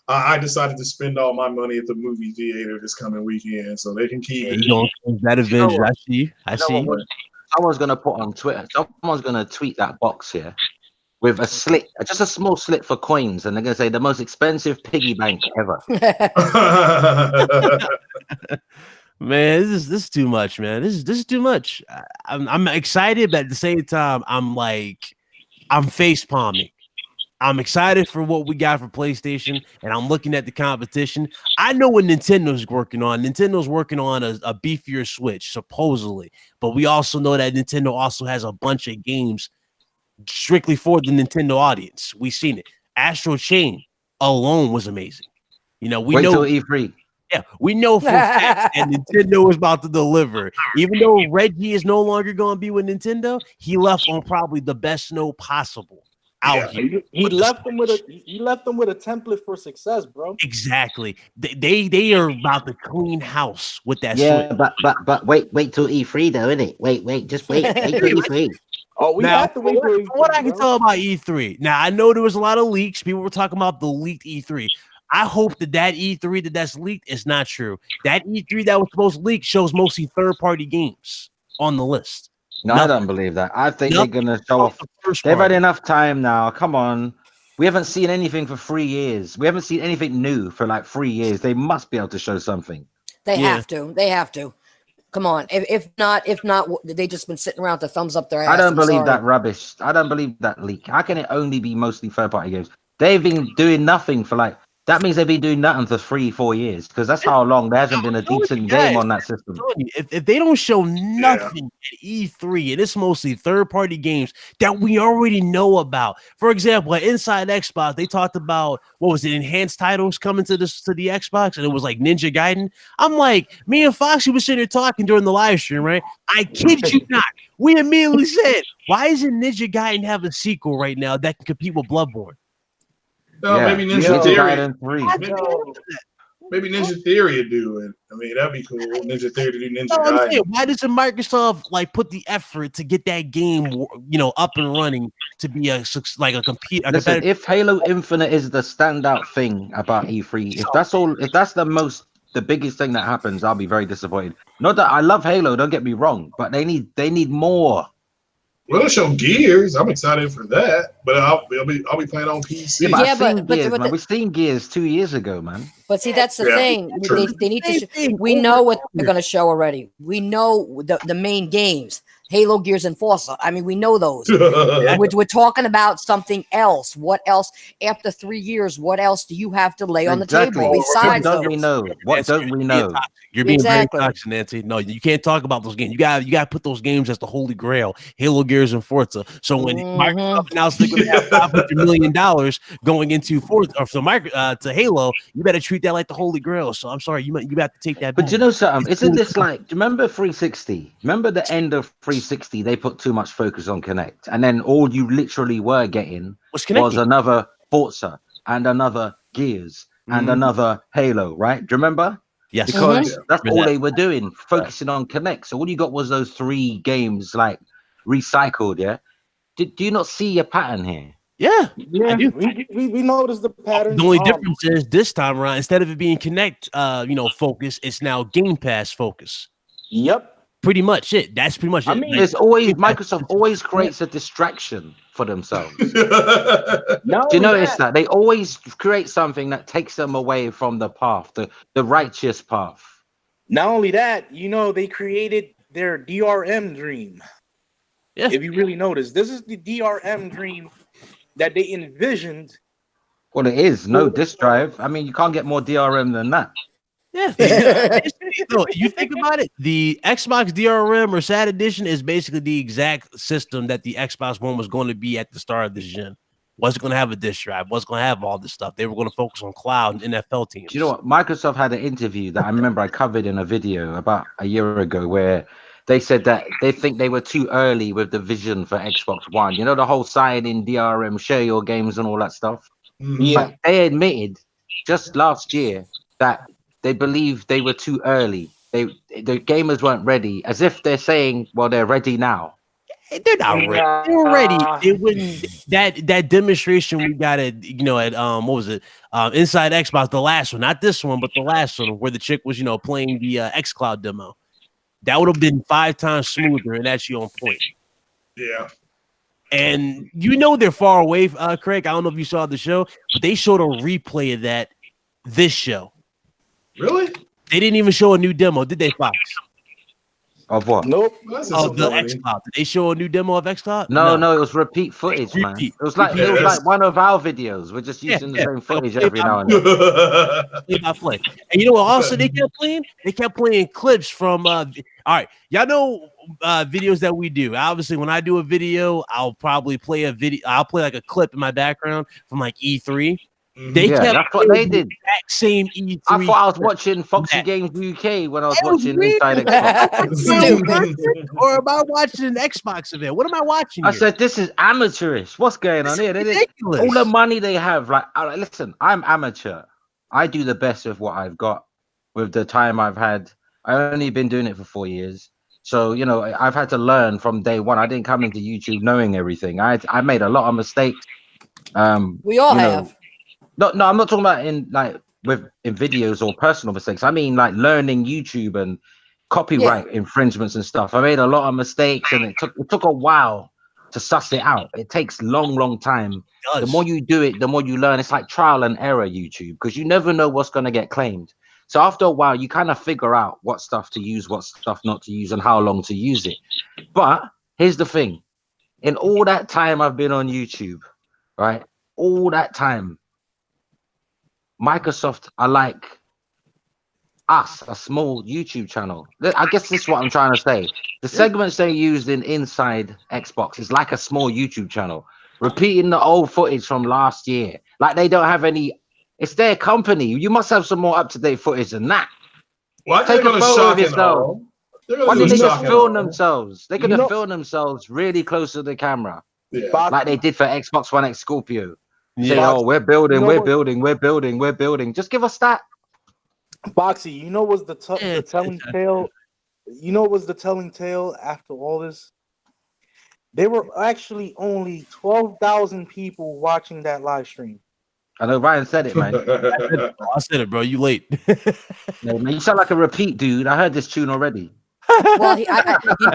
I decided to spend all my money at the movie theater this coming weekend, so they can keep it. You don't that Avenger? I see. Someone's gonna put on Twitter. Someone's gonna tweet that box here with a slit, just a small slit for coins, and they're gonna say the most expensive piggy bank ever. Man, this is too much, man. This is too much. I'm excited, but at the same time, I'm face palming. I'm excited for what we got for PlayStation, and I'm looking at the competition. I know what Nintendo's working on. Nintendo's working on a beefier Switch, supposedly, but we also know that Nintendo also has a bunch of games strictly for the Nintendo audience. We've seen it. Astral Chain alone was amazing. You know, we Wait know till E3. Yeah, we know for a fact that Nintendo is about to deliver. Even though Reggie is no longer going to be with Nintendo, he left on probably the best note possible out here. He left them with a template for success, bro. Exactly. They are about to clean house with that Yeah, Switch. but wait till E3 though, innit? Wait, just wait till E3. Oh, we Now, have to wait for E3, what I can bro. tell about E3. Now, I know there was a lot of leaks. People were talking about the leaked E3. I hope that E3 that's leaked is not true. That E3 that was supposed to leak shows mostly third-party games on the list. No, I don't believe that. I think they're gonna show off. The They've had enough time now. Come on. We haven't seen anything for 3 years. We haven't seen anything new for like 3 years. They must be able to show something. They have to. They have to. Come on. If not, they just been sitting around with the thumbs up their ass. I don't believe that rubbish. I don't believe that leak. How can it only be mostly third-party games? They've been doing nothing for like. That means they've been doing nothing for 3-4 years, because that's how long there hasn't been a decent game on that system. If they don't show nothing at E3, and it's mostly third-party games that we already know about. For example, at Inside Xbox, they talked about what was it, enhanced titles coming to the Xbox, and it was like Ninja Gaiden. I'm like, me and Foxy was sitting there talking during the live stream, right? I kid you not. We immediately said, why isn't Ninja Gaiden have a sequel right now that can compete with Bloodborne? No, maybe Ninja Theory. Maybe Huh? Ninja Theory would do it. I mean, that'd be cool. Ninja Theory to do Ninja Gaiden. Why doesn't Microsoft like put the effort to get that game, up and running to be a compete? Listen, if Halo Infinite is the standout thing about E3, if that's the biggest thing that happens, I'll be very disappointed. Not that I love Halo, don't get me wrong, but they need more. Well, they'll show Gears. I'm excited for that, but I'll be playing on PC. Yeah, but we've seen Gears 2 years ago, man. But see, that's the thing. They need to. We know what they're going to show already. We know the main games: Halo, Gears, and Forza. I mean, we know those. We're talking about something else. What else? After 3 years, what else do you have to lay on the table besides What don't we know? What don't we know? You're being very toxic, Nancy. No, you can't talk about those games. You got to put those games as the holy grail: Halo, Gears, and Forza. So when Microsoft announced they're going to have $500 million going into Forza or to Halo, you better treat that like the holy grail. So I'm sorry, you have to take that. But you know something? Isn't this like? Do you remember 360? Remember the end of 360? They put too much focus on Connect, and then all you literally were getting was another Forza and another Gears and another Halo, right? Do you remember? Yes, because that's all they were doing, focusing on Connect. So all you got was those 3 games like recycled. Yeah. Do you not see a pattern here? Yeah, I do. We noticed the pattern. The only difference is this time around, instead of it being Connect, focus, it's now Game Pass focus. Yep. Pretty much it. That's pretty much it. I mean, it's always Microsoft always creates a distraction for themselves. Do you notice that they always create something that takes them away from the path, the righteous path? Not only that, they created their DRM dream. Yeah. If you really notice, this is the DRM dream that they envisioned. Well, it is no disk drive. I mean, you can't get more DRM than that. Yeah. You think about it, the Xbox DRM or SAT edition is basically the exact system that the Xbox One was going to be at the start of this gen. Wasn't going to have a disk drive, wasn't going to have all this stuff. They were going to focus on cloud and NFL teams. Do you know what? Microsoft had an interview that I remember I covered in a video about a year ago where they said that they think they were too early with the vision for Xbox One. You know, the whole sign in DRM, share your games and all that stuff. Yeah. But they admitted just last year that they believe they were too early. The gamers weren't ready, as if they're saying, well, they're ready now. They're not ready. They're ready. It wouldn't that demonstration we got at what was it? Inside Xbox, the last one, not this one, but the last one where the chick was playing the xCloud demo. That would have been 5 times smoother and actually on point. Yeah. And you know they're far away, Craig. I don't know if you saw the show, but they showed a replay of that this show. Really? They didn't even show a new demo, did they, Fox? Of what? Nope. Well, that's Of the disappointing. XCloud. Did they show a new demo of XCloud? No, it was repeat footage, man. Repeat. It was like one of our videos. We're just using the same footage every now and then. Play by play. And you know what also they kept playing? They kept playing clips from all right, y'all know videos that we do. Obviously, when I do a video, I'll probably play a video, I'll play like a clip in my background from like E3. They kept that's what they did. Exact same E3. I thought I was watching Foxy Games UK when I was watching weird. Inside Xbox. Or am I watching an Xbox event? What am I watching? I said, this is amateurish. What's going on here? Ridiculous. All the money they have. Like, listen, I'm amateur. I do the best with what I've got with the time I've had. I've only been doing it for 4 years. So, you know, I've had to learn from day one. I didn't come into YouTube knowing everything. I made a lot of mistakes. We all have. No, I'm not talking about in videos or personal mistakes. I mean like learning YouTube and copyright infringements and stuff. I made a lot of mistakes, and it took a while to suss it out. It takes long time. The more you do it, the more you learn. It's like trial and error YouTube, because you never know what's going to get claimed. So after a while, you kind of figure out what stuff to use, what stuff not to use, and how long to use it. But here's the thing. In all that time I've been on YouTube, right? All that time, Microsoft are like us, a small YouTube channel. I guess this is what I'm trying to say. The segments they used in Inside Xbox is like a small YouTube channel, repeating the old footage from last year. Like they don't have any. It's their company. You must have some more up-to-date footage than that. Why Take a photo of yourself. Why did they just film them? themselves? They could have filmed themselves really close to the camera, like they did for Xbox One X Scorpio. Say, oh, we're building. Just give us that. Boxy, you know what's the telling tale? You know what was the telling tale after all this? There were actually only 12,000 people watching that live stream. I know Ryan said it, man. I said it, bro. You late. No, man, you sound like a repeat, dude. I heard this tune already. Well,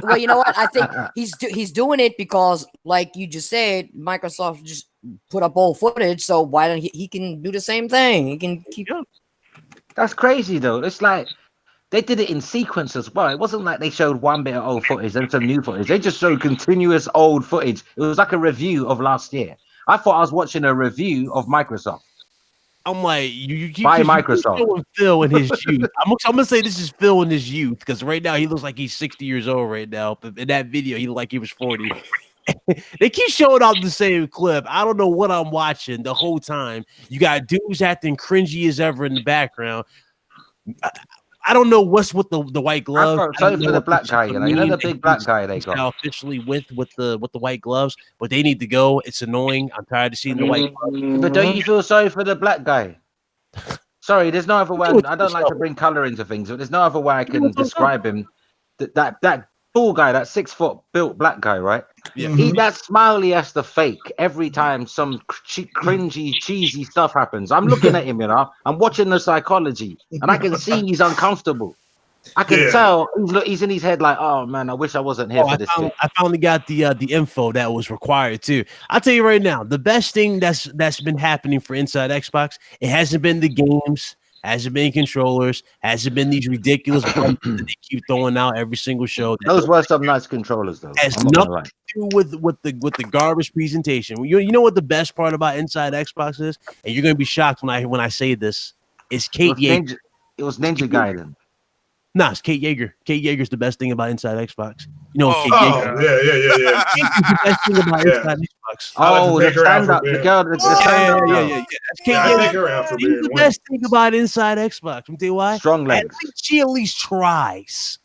well, you know what? I think he's doing it because, like you just said, Microsoft just put up old footage. So why don't he can do the same thing? He can keep up. That's crazy, though. It's like they did it in sequence as well. It wasn't like they showed one bit of old footage and some new footage. They just showed continuous old footage. It was like a review of last year. I thought I was watching a review of Microsoft. I'm like, you keep by Microsoft. showing Phil in his youth. I'm gonna say this is Phil in his youth, because right now he looks like he's 60 years old right now. But in that video, he looked like he was 40. They keep showing off the same clip. I don't know what I'm watching the whole time. You got dudes acting cringy as ever in the background. I don't know what's with the white glove. Sorry for the black guy, you know the big black guy they got officially with the white gloves, but they need to go. It's annoying. I'm tired of seeing the white gloves. But don't you feel sorry for the black guy? Sorry, there's no other way. I don't like to bring color into things, but there's no other way I can describe him. That tall guy, that 6 foot built black guy, right? Yeah. That smile he has to fake every time some cringy, cheesy stuff happens. I'm looking at him, you know. I'm watching the psychology, and I can see he's uncomfortable. I can tell he's in his head like, oh man, I wish I wasn't here for this. I finally got the info that was required too. I'll tell you right now, the best thing that's been happening for Inside Xbox, it hasn't been the games, hasn't been controllers, hasn't been these ridiculous buttons that they keep throwing out every single show. Those were some nice controllers, though. Has nothing to do with the garbage presentation. You know what the best part about Inside Xbox is, and you're gonna be shocked when I say this. Is Kate Yeager. It was Ninja Gaiden. Nah, it's Kate Yeager. Kate Yeager's the best thing about Inside Xbox. You know, Kate Yeager. Yeah. Kate Yeager's the best thing about Inside Xbox. Oh, the stand-up, the girl. Yeah. That's Kate Yeager. She's the best thing about Inside Xbox. I'm tell you why. Strong legs. She at least tries.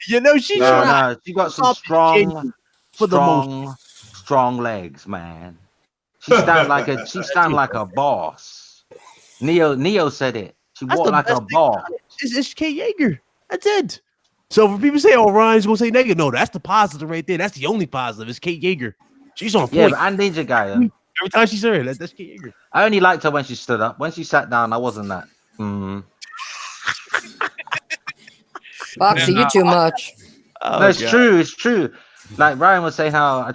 You know, she tries. No, she got some strong legs, man. She stand like a boss. Neo said it. She walked like a boss. It's Kate Yeager. That's it. So for people say, "Oh, Ryan's gonna say negative," no, that's the positive right there. That's the only positive. It's Kate Yeager. She's on point. Yeah, but and Ninja Guy. Every time she's there, that's Kate Yeager. I only liked her when she stood up. When she sat down, I wasn't that. Foxy, you too much. No, it's true. It's true. like Ryan was saying how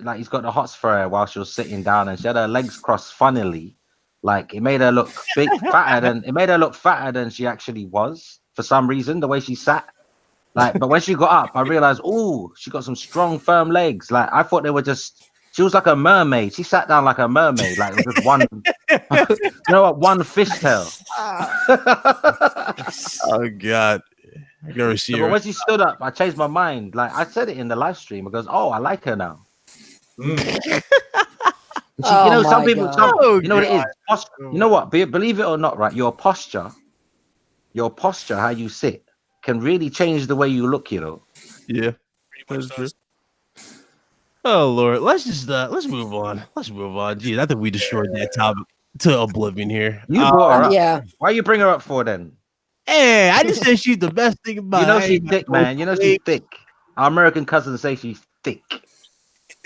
like he's got the hots for her while she was sitting down, and she had her legs crossed funnily. Like it made her look fatter than she actually was for some reason. The way she sat. Like, but when she got up, I realized, oh, she got some strong, firm legs. Like, I thought they were just, she was like a mermaid. She sat down like a mermaid, like it was just one, you know what, one fishtail. Oh God, I never see But her. when she stood up, I changed my mind. Like, I said it in the live stream. I goes, oh, I like her now. Mm. She, you know, some people, Oh, you know what it is? God. You know what? Believe it or not, right? Your posture, how you sit, can really change the way you look, you know. Yeah, that's true. Oh Lord, let's move on. Let's move on. Gee, I think we destroyed that topic to oblivion here. You brought her up. Yeah. Why you bring her up for then? Hey, I just said she's the best thing about. You know it. she's thick, man. You know she's thick. Our American cousins say she's thick.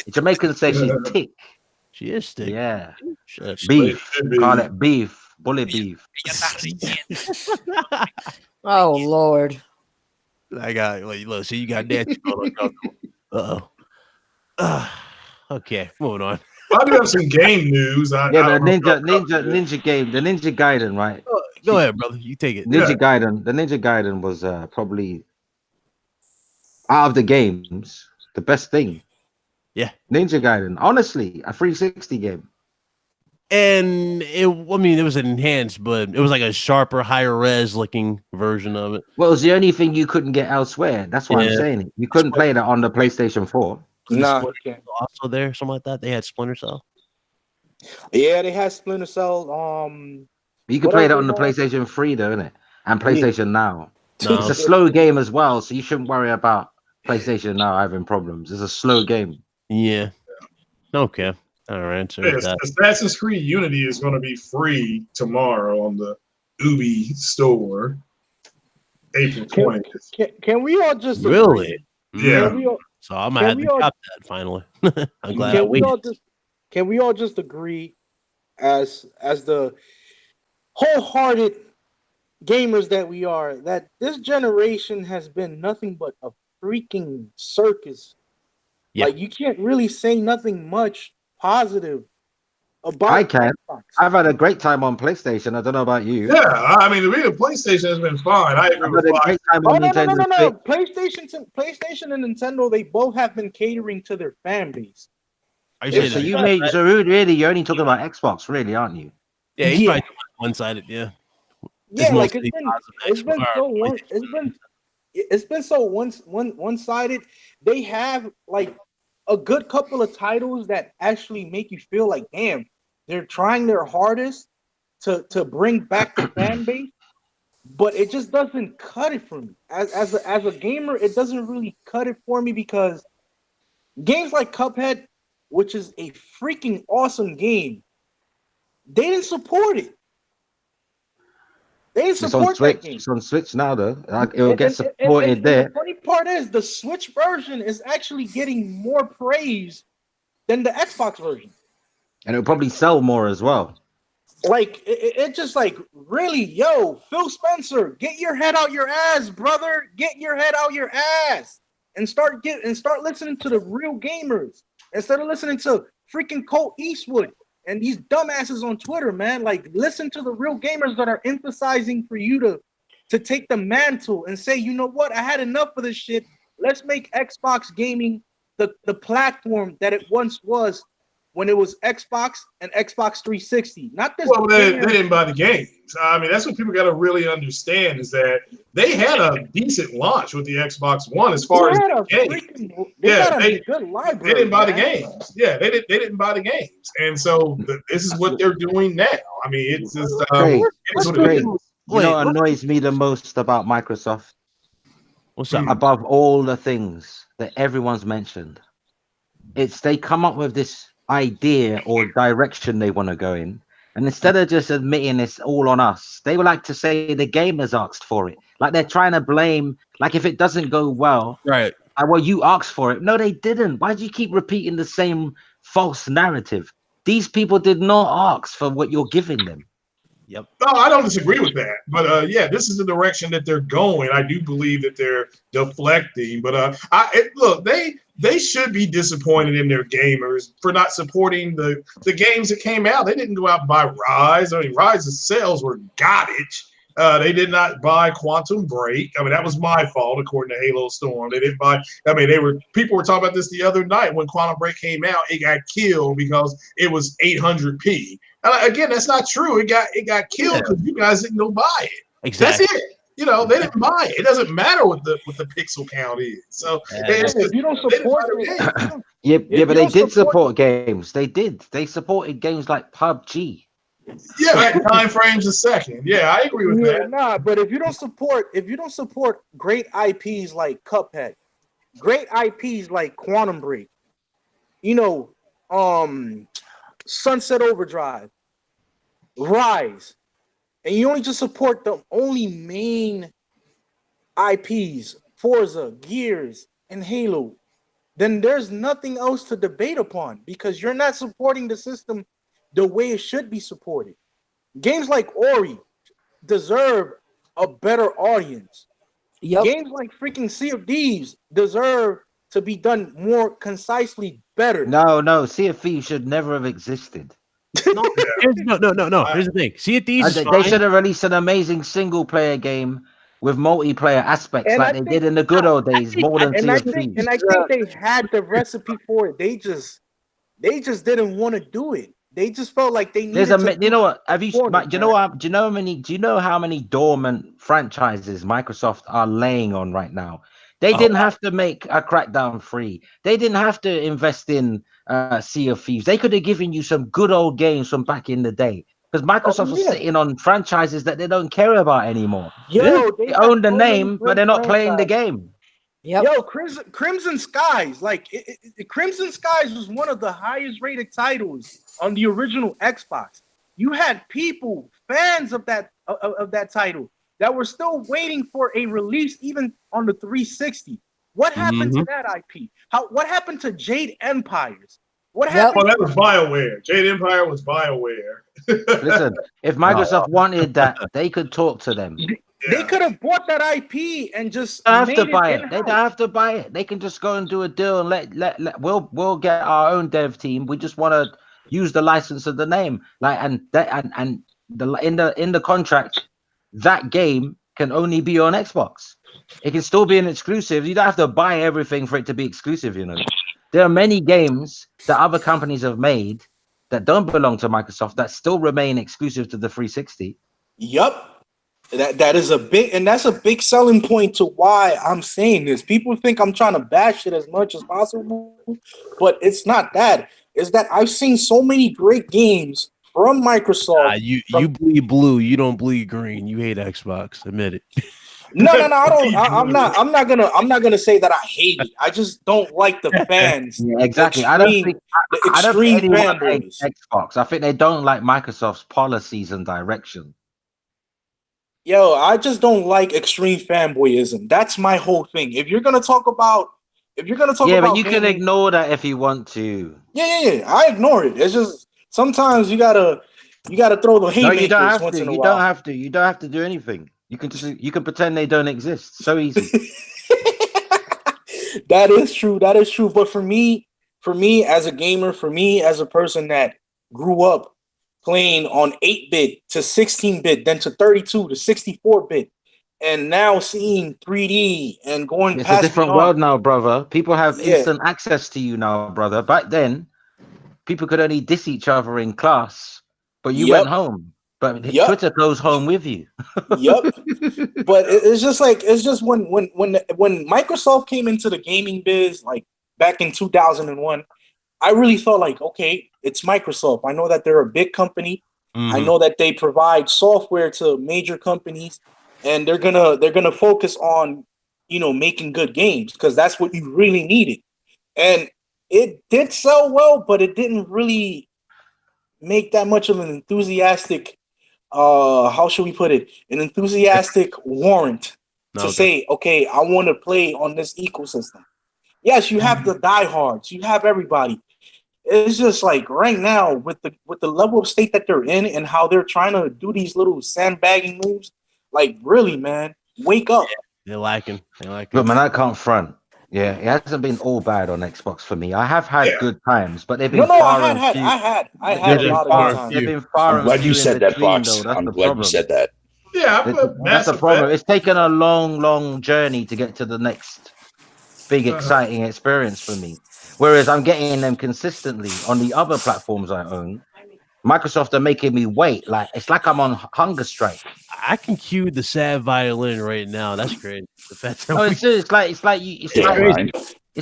Jamaicans say she's thick. She is thick. Yeah. Shit. Beef. Call it beef. Bully beef. Oh Lord. I got look. See, you got that. Okay, moving on. I do have some game news. The Ninja game, the Ninja Gaiden, right? Go ahead, brother. You take it. Ninja Gaiden was probably out of the games the best thing. Yeah, Ninja Gaiden, honestly, a 360 game. And it was enhanced, but it was like a sharper, higher res looking version of it. Well, it was the only thing you couldn't get elsewhere. That's why I'm saying it. You couldn't play that on the PlayStation 4. No, also there, something like that. They had Splinter Cell. Yeah, they had Splinter Cell. You can play it on the PlayStation 3, though, innit? And PlayStation Now. No. It's a slow game as well, so you shouldn't worry about PlayStation Now having problems. It's a slow game. Yeah. Okay. All right. So Assassin's Creed Unity is going to be free tomorrow on the Ubi store, April 20th. Can we all just really? Yeah. So I'm gonna have to cop that finally. I'm glad I waited. Can we all just agree, as the wholehearted gamers that we are, that this generation has been nothing but a freaking circus? Yeah. Like you can't really say nothing much positive about. I can. I've had a great time on PlayStation. I don't know about you. Yeah, I mean, the PlayStation has been fine. I agree with great time on Nintendo. No. PlayStation and Nintendo, they both have been catering to their fan base. So you're only talking about Xbox, really, aren't you? Yeah, he's probably one-sided. Yeah. Yeah, like it's been so one-sided. They have like a good couple of titles that actually make you feel like, damn, they're trying their hardest to bring back the fan base, but it just doesn't cut it for me. As a gamer, it doesn't really cut it for me because games like Cuphead, which is a freaking awesome game, they didn't support it. They didn't support that game. It's on Switch now, though. It will get supported there. The funny part is the Switch version is actually getting more praise than the Xbox version. And it'll probably sell more as well. Like, it just like, really, yo, Phil Spencer, get your head out your ass, brother. Get your head out your ass. And start listening to the real gamers. Instead of listening to freaking Colt Eastwood and these dumbasses on Twitter, man. Like, listen to the real gamers that are emphasizing for you to take the mantle and say, you know what, I had enough of this shit. Let's make Xbox gaming the platform that it once was when it was Xbox and Xbox 360. Not this. Well, they didn't buy the games. I mean, that's what people got to really understand is that they had a decent launch with the Xbox One as far as the games. They good library. They didn't buy the games. Yeah, they didn't buy the games, and so this is what they're doing now. I mean, it's just it's great. You know what annoys me the most about Microsoft? What's up? Above all the things that everyone's mentioned, it's they come up with this idea or direction they want to go in, and instead of just admitting it's all on us, they would like to say the gamers asked for it. Like they're trying to blame, like if it doesn't go well, right? Well, you asked for it. No, they didn't. Why do you keep repeating the same false narrative? These people did not ask for what you're giving them. Yep. No, I don't disagree with that. But yeah, this is the direction that they're going. I do believe that they're deflecting. But look, they should be disappointed in their gamers for not supporting the games that came out. They didn't go out and buy Rise. I mean, Rise's sales were garbage. They did not buy Quantum Break. I mean, that was my fault, according to Halo Storm. They didn't buy. I mean, people were talking about this the other night when Quantum Break came out. It got killed because it was 800p. And again, that's not true. It got killed because you guys didn't go buy it. Exactly. That's it. They didn't buy it. It doesn't matter what the pixel count is. So if you don't support it, but they did support games. They did. They supported games like PUBG. Yeah, at time frames a second. Yeah, I agree with that. Nah, but if you don't support great IPs like Cuphead, great IPs like Quantum Break, Sunset Overdrive, Rise, and you only just support the only main IPs, Forza, Gears, and Halo, then there's nothing else to debate upon because you're not supporting the system the way it should be supported. Games like Ori deserve a better audience. Yep. Games like freaking Sea of Thieves deserve to be done more concisely better. No, Sea of Thieves should never have existed. No. Here's the thing. Sea of Thieves is They fine. should have released an amazing single player game with multiplayer aspects like they did in the good old days, more than Sea of Thieves. And I think they had the recipe for it. They just didn't want to do it. They just felt like they needed to. You know what? Do you know how many dormant franchises Microsoft are laying on right now? They didn't have to make a Crackdown 3. They didn't have to invest in Sea of Thieves. They could have given you some good old games from back in the day. Because Microsoft was sitting on franchises that they don't care about anymore. They own the name, but they're not playing the game. Yep. Yo, Crimson Skies, Crimson Skies was one of the highest rated titles on the original Xbox. You had people, fans of that title, that were still waiting for a release even on the 360. What happened to that IP? What happened to Jade Empires? What happened? Well, that was BioWare. Jade Empire was BioWare. Listen, if Microsoft wanted that, they could talk to them. They could have bought that IP and just They don't have to buy it. They don't have to buy it. They can just go and do a deal and we'll get our own dev team. We just want to use the license of the name. In the contract, that game can only be on Xbox. It can still be an exclusive. You don't have to buy everything for it to be exclusive, There are many games that other companies have made that don't belong to Microsoft that still remain exclusive to the 360. Yup. That's a big selling point to why I'm saying this. People think I'm trying to bash it as much as possible, but it's not that. It's that I've seen so many great games from Microsoft. You bleed blue, you don't bleed green. You hate Xbox. Admit it. No, I don't. I'm not gonna say that I hate it. I just don't like the fans. Yeah, exactly. I don't think anyone hates Xbox. I think they don't like Microsoft's policies and direction. Yo, I just don't like extreme fanboyism. That's my whole thing. If you're gonna talk about but you can ignore that if you want to. Yeah. I ignore it. It's just sometimes you gotta throw the hate. No, you don't have to. You don't have to. You don't have to do anything. You can pretend they don't exist. So easy. That is true. But for me as a gamer, for me as a person that grew up playing on 8-bit to 16-bit, then to 32 to 64-bit, and now seeing 3D and going it's past a different world now, brother. People have instant access to you now, brother. Back then, people could only diss each other in class, but you went home. But Twitter goes home with you. But it's just when Microsoft came into the gaming biz, like back in 2001, I really thought like, okay, it's Microsoft. I know that they're a big company. I know that they provide software to major companies, and they're gonna focus on making good games because that's what you really needed. And it did sell well, but it didn't really make that much of an enthusiastic how should we put it? An enthusiastic warrant to say, okay, I want to play on this ecosystem. Yes, you have the diehards, you have everybody. it's just like right now with the level of state that they're in and how they're trying to do these little sandbagging moves. Like, really, man, wake up. They're lacking. But man, I can't front. Yeah, it hasn't been all bad on Xbox for me. I have had good times, but they've been far and few. I had a lot of good times. They've been far. I'm glad you said that, Fox. I'm glad you said that. Yeah, that's the problem. It's taken a long journey to get to the next big, exciting experience for me. Whereas I'm getting them consistently on the other platforms I own. Microsoft are making me wait. Like it's like I'm on hunger strike. I can cue the sad violin right now. That's great. It's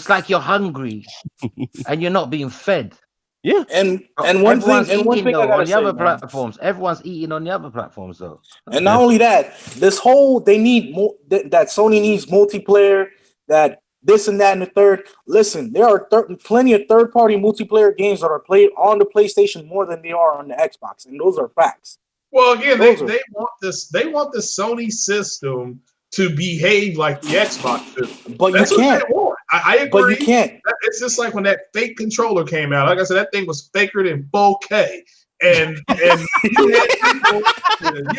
like you're hungry and you're not being fed. Yeah, and one thing I gotta on the say, other platforms, everyone's eating on the other platforms though. And not only that, they need more. That Sony needs multiplayer. That this and that and the third. Listen, there are plenty of third-party multiplayer games that are played on the PlayStation more than they are on the Xbox, and those are facts. Well, again, they want this. They want the Sony system to behave like the Xbox system. But that's you can't. What they want. I agree. But you can't. It's just like when that fake controller came out. Like I said, that thing was faker than 4K. And you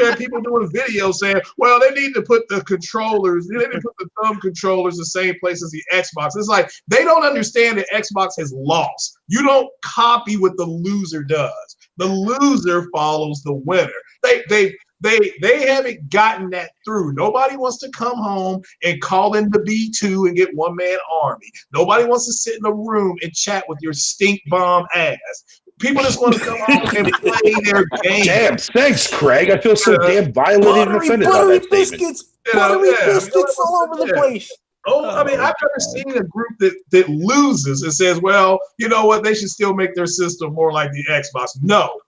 had people doing videos saying, well, they need to put the controllers, they need to put the thumb controllers the same place as the Xbox. It's like they don't understand that Xbox has lost. You don't copy what the loser does. The loser follows the winner. They haven't gotten that through. Nobody wants to come home and call in the B2 and get one-man army. Nobody wants to sit in a room and chat with your stink bomb ass. People just want to come home and play their game. Damn, thanks, Craig. I feel so damn violated and offended by that statement. Buttery biscuits all over the place. Oh, I mean, I've never seen a group that loses and says, well, you know what, they should still make their system more like the Xbox. No,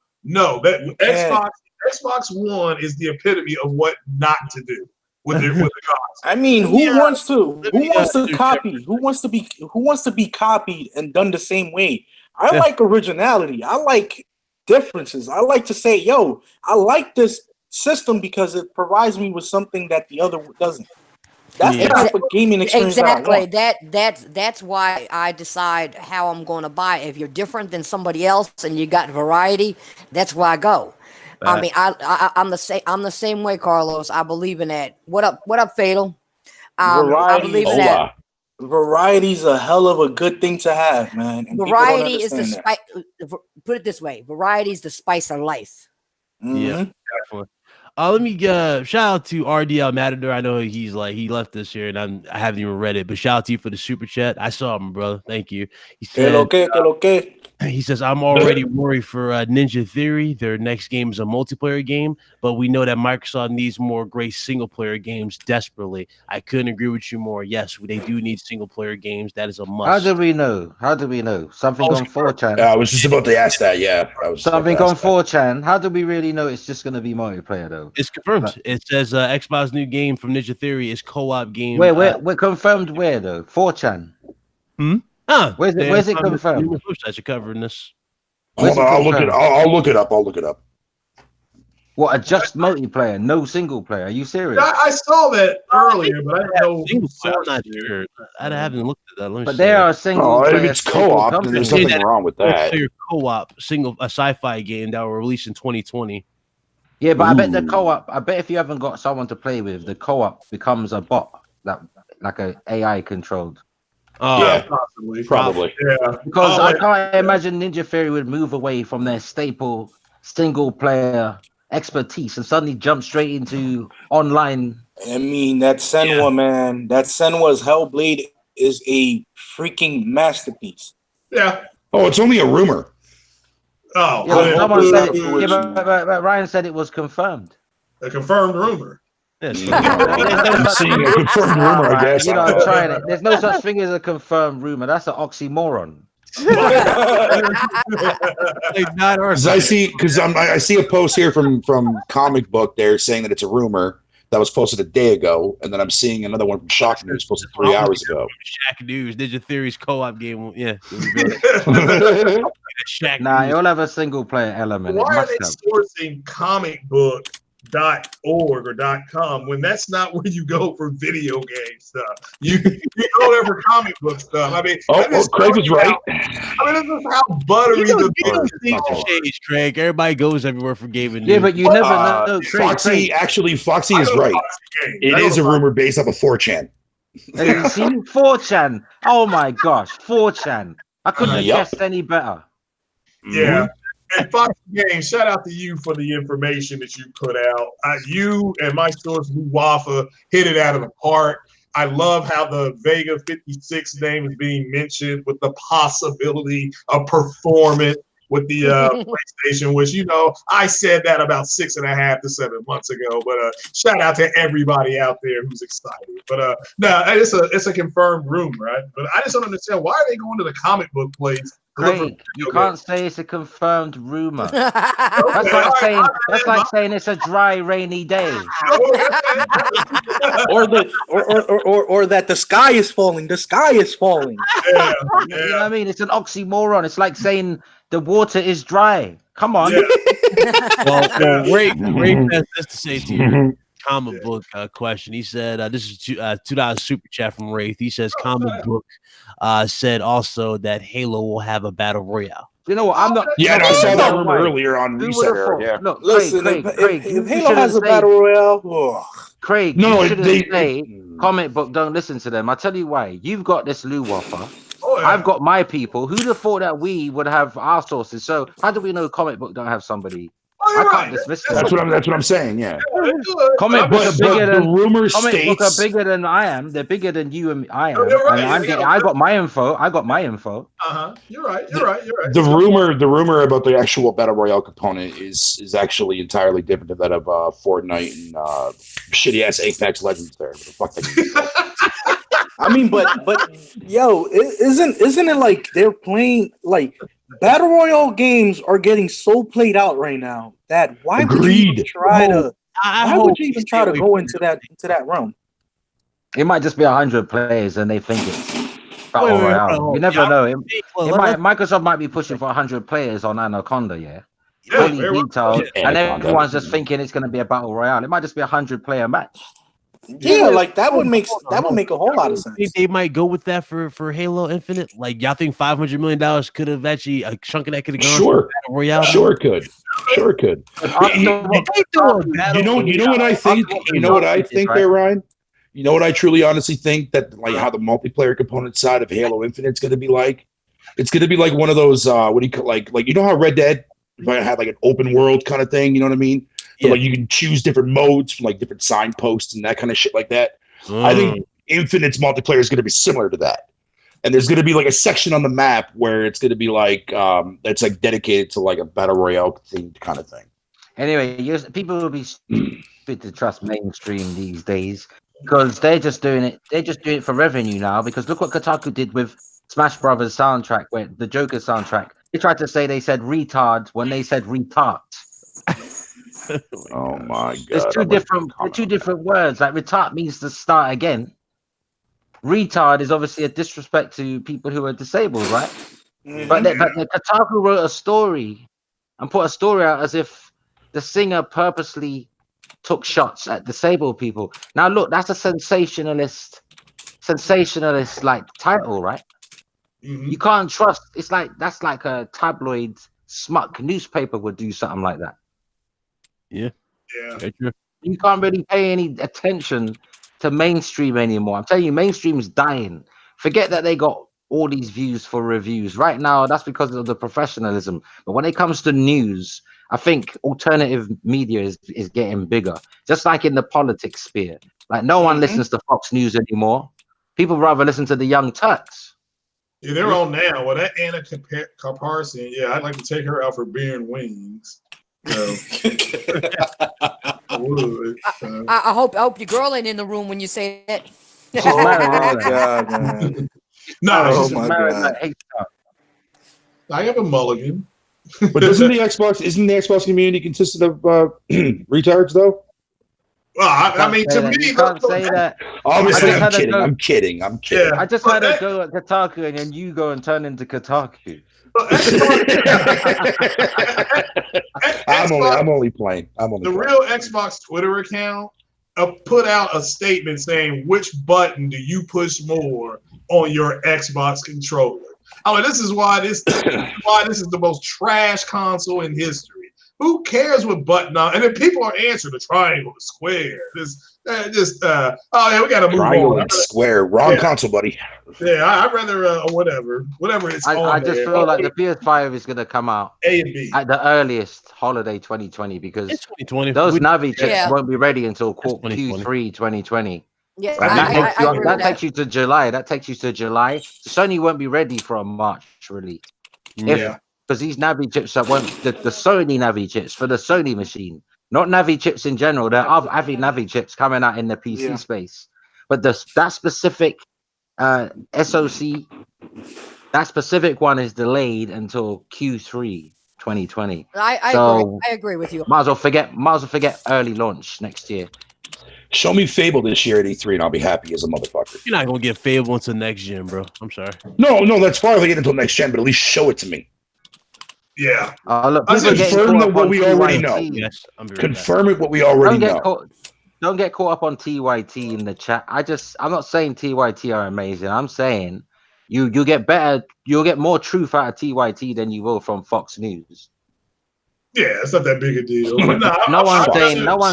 that Xbox One is the epitome of what not to do with the console. I mean, who wants to copy? Who wants to be copied and done the same way? I like originality. I like differences. I like to say, yo, I like this system because it provides me with something that the other doesn't. That's the type of gaming experience. Exactly. That's why I decide how I'm going to buy. If you're different than somebody else and you got variety, that's where I go. I mean, I'm the same way, Carlos. I believe in that. What up, Fatal? I believe in that. Variety's a hell of a good thing to have, man. And variety is the spice. Put it this way: variety is the spice of life. Mm-hmm. Yeah. Let me shout out to RDL Matador. I know he left this here, and I haven't even read it. But shout out to you for the super chat. I saw him, brother. Thank you. He said, he says, I'm already worried for Ninja Theory. Their next game is a multiplayer game, but we know that Microsoft needs more great single-player games desperately. I couldn't agree with you more. Yes, they do need single-player games. That is a must. How do we know? Something on 4chan. I was just about to ask that, yeah. Something on 4chan. How do we really know it's just going to be multiplayer, though? It's confirmed. It says Xbox new game from Ninja Theory is co-op game. We're confirmed where, though? 4chan. Where's it confirmed? I should cover this. Hold on, I'll look it up. What, just multiplayer, no single player? Are you serious? I saw that earlier, but I don't know. I'm not sure. I haven't looked at that. But there are single player. If it's co-op, then there's nothing wrong with that. Co-op a sci-fi game that will release in 2020. Yeah, but I bet the co-op. I bet if you haven't got someone to play with, the co-op becomes a bot, like a AI controlled. Yeah, probably. Yeah, because I can't imagine Ninja Theory would move away from their staple single player expertise and suddenly jump straight into online. I mean, that Senwa, man, that Senwa's Hellblade is a freaking masterpiece. Yeah. Oh, it's only a rumor. Oh, but Ryan said it was confirmed. A confirmed rumor. Yes. I'm seeing a confirmed rumor, I guess. I'm trying it. There's no such thing as a confirmed rumor. That's an oxymoron. I see a post here from Comic Book there saying that it's a rumor that was posted a day ago, and then I'm seeing another one from Shock News posted 3 hours ago. Shock News, Ninja Theory's co-op game. Yeah. Nah, you'll have a single player element. Why are they sourcing Comic Book .org or .com when that's not where you go for video game stuff. You go there for comic book stuff. I mean, Craig was right. I mean, this is how buttery the things have changed, Craig. Everybody goes everywhere for gaming. Yeah, but you never know. Foxy is right. It is a rumor based off of 4chan. Have you seen 4chan? Oh my gosh, 4chan. I couldn't have guessed any better. Yeah. And Fox Games, shout out to you for the information that you put out. You and my source, Lou Wafa, hit it out of the park. I love how the Vega 56 name is being mentioned with the possibility of performance with the PlayStation, which, you know, I said that about 6.5 to 7 months ago. But shout out to everybody out there who's excited. But no, it's a confirmed rumor, right? But I just don't understand, why are they going to the comic book place? Craig, you can't say it's a confirmed rumor. That's like saying it's a dry, rainy day. or that the sky is falling. The sky is falling. Yeah. You know what I mean? It's an oxymoron. It's like saying the water is dry. Come on. Yeah. Well, Ray has this to say to you. Comic book question. He said, this is $2 super chat from Wraith. He says, comic book said also that Halo will have a battle royale. You know what? I'm not. Yeah, I saw that rumor earlier on Reset Era. Yeah. Look, Listen, Craig, if Halo has a battle royale, Craig, you shouldn't say comic book. Don't listen to them. I tell you why. You've got this Lou Waffer. I've got my people. Who'd have thought that we would have our sources? So how do we know comic book don't have somebody? I can't dismiss them. That's what I'm saying. Yeah. Comic books are bigger than the rumor comic states. Books are bigger than I am. They're bigger than you and I am. I got my info. You're right. The rumor about the actual battle royale component is actually entirely different than that of Fortnite and shitty ass Apex Legends. There, what the fuck they I mean, but yo, isn't it like they're playing like battle royale games are getting so played out right now that why would you even try to go into that realm? It might just be 100 players and they think it's battle royale. You never know. Microsoft might be pushing for 100 players on Anaconda, fully detailed, and everyone's just thinking it's going to be a battle royale. It might just be 100-player match. Yeah, like that would make a whole lot of sense. They might go with that for Halo Infinite. Like, y'all think $500 million could have actually a chunk of that could have gone? Sure, Royale? Sure could. You know what I think? You know what I think there, Ryan? You know what I truly honestly think that, like, how the multiplayer component side of Halo Infinite is going to be like? It's going to be like one of those what do you call, like you know how Red Dead had like an open world kind of thing, you know what I mean? So, like, you can choose different modes from like different signposts and that kind of shit like that. I think Infinite's multiplayer is going to be similar to that. And there's going to be like a section on the map where it's going to be like that's like dedicated to like a battle royale themed kind of thing. Anyway, people will be stupid to trust mainstream these days because they're just doing it. They're just doing it for revenue now. Because look what Kotaku did with Smash Brothers soundtrack, where the Joker soundtrack. They tried to say they said retard when they said retard. Oh my god! There's two different words. Like retard means to start again. Retard is obviously a disrespect to people who are disabled, right? Mm-hmm. But Kotaku wrote a story and put a story out as if the singer purposely took shots at disabled people. Now look, that's a sensationalist like title, right? Mm-hmm. You can't trust. It's like that's like a tabloid smut newspaper would do something like that. Yeah. You can't really pay any attention to mainstream anymore. I'm telling you, mainstream's dying. Forget that they got all these views for reviews. Right now, that's because of the professionalism. But when it comes to news, I think alternative media is getting bigger. Just like in the politics sphere. Like no one listens to Fox News anymore. People rather listen to the Young Turks. Yeah, they're on now. Well, that Anna Carson, I'd like to take her out for beer and wings. I hope your girl ain't in the room when you say that. Oh god, man. No, my god. I have a mulligan. But isn't the Xbox community consisted of retards though? Well, I mean, to me, you can't say that. Obviously, I'm kidding. Yeah, I just had to go at Kotaku, and then you go and turn into Kotaku. I'm only playing. The real Xbox Twitter account put out a statement saying which button do you push more on your Xbox controller. I mean, this is why this is the most trash console in history. Who cares what button on? And then people are answering the triangle, the square. Oh yeah, we got to move triangle on. And square, wrong console, buddy. Yeah, I'd rather whatever it's on. I just feel like the PS5 is going to come out A and B at the earliest holiday 2020 because It's 2020. those Navi chips Yeah. won't be ready until Q3 Q3 2020. Yeah, That takes you to July. Sony won't be ready for a March release. Because these Navi chips the Sony Navi chips for the Sony machine, not Navi chips in general. There are Navi chips coming out in the PC space, but that specific SoC, that specific one is delayed until Q3 2020. I agree with you. Might as well forget early launch next year. Show me Fable this year at E3 and I'll be happy as a motherfucker. You're not gonna get Fable until next gen, bro. I'm sorry. No, that's far they get until next gen, but at least show it to me. Yeah. Look, confirm what we already know. Yes, confirm it what we already know. Don't get caught up on TYT in the chat. I'm not saying TYT are amazing. I'm saying you'll get better. You'll get more truth out of TYT than you will from Fox News. Yeah, it's not that big a deal. No one's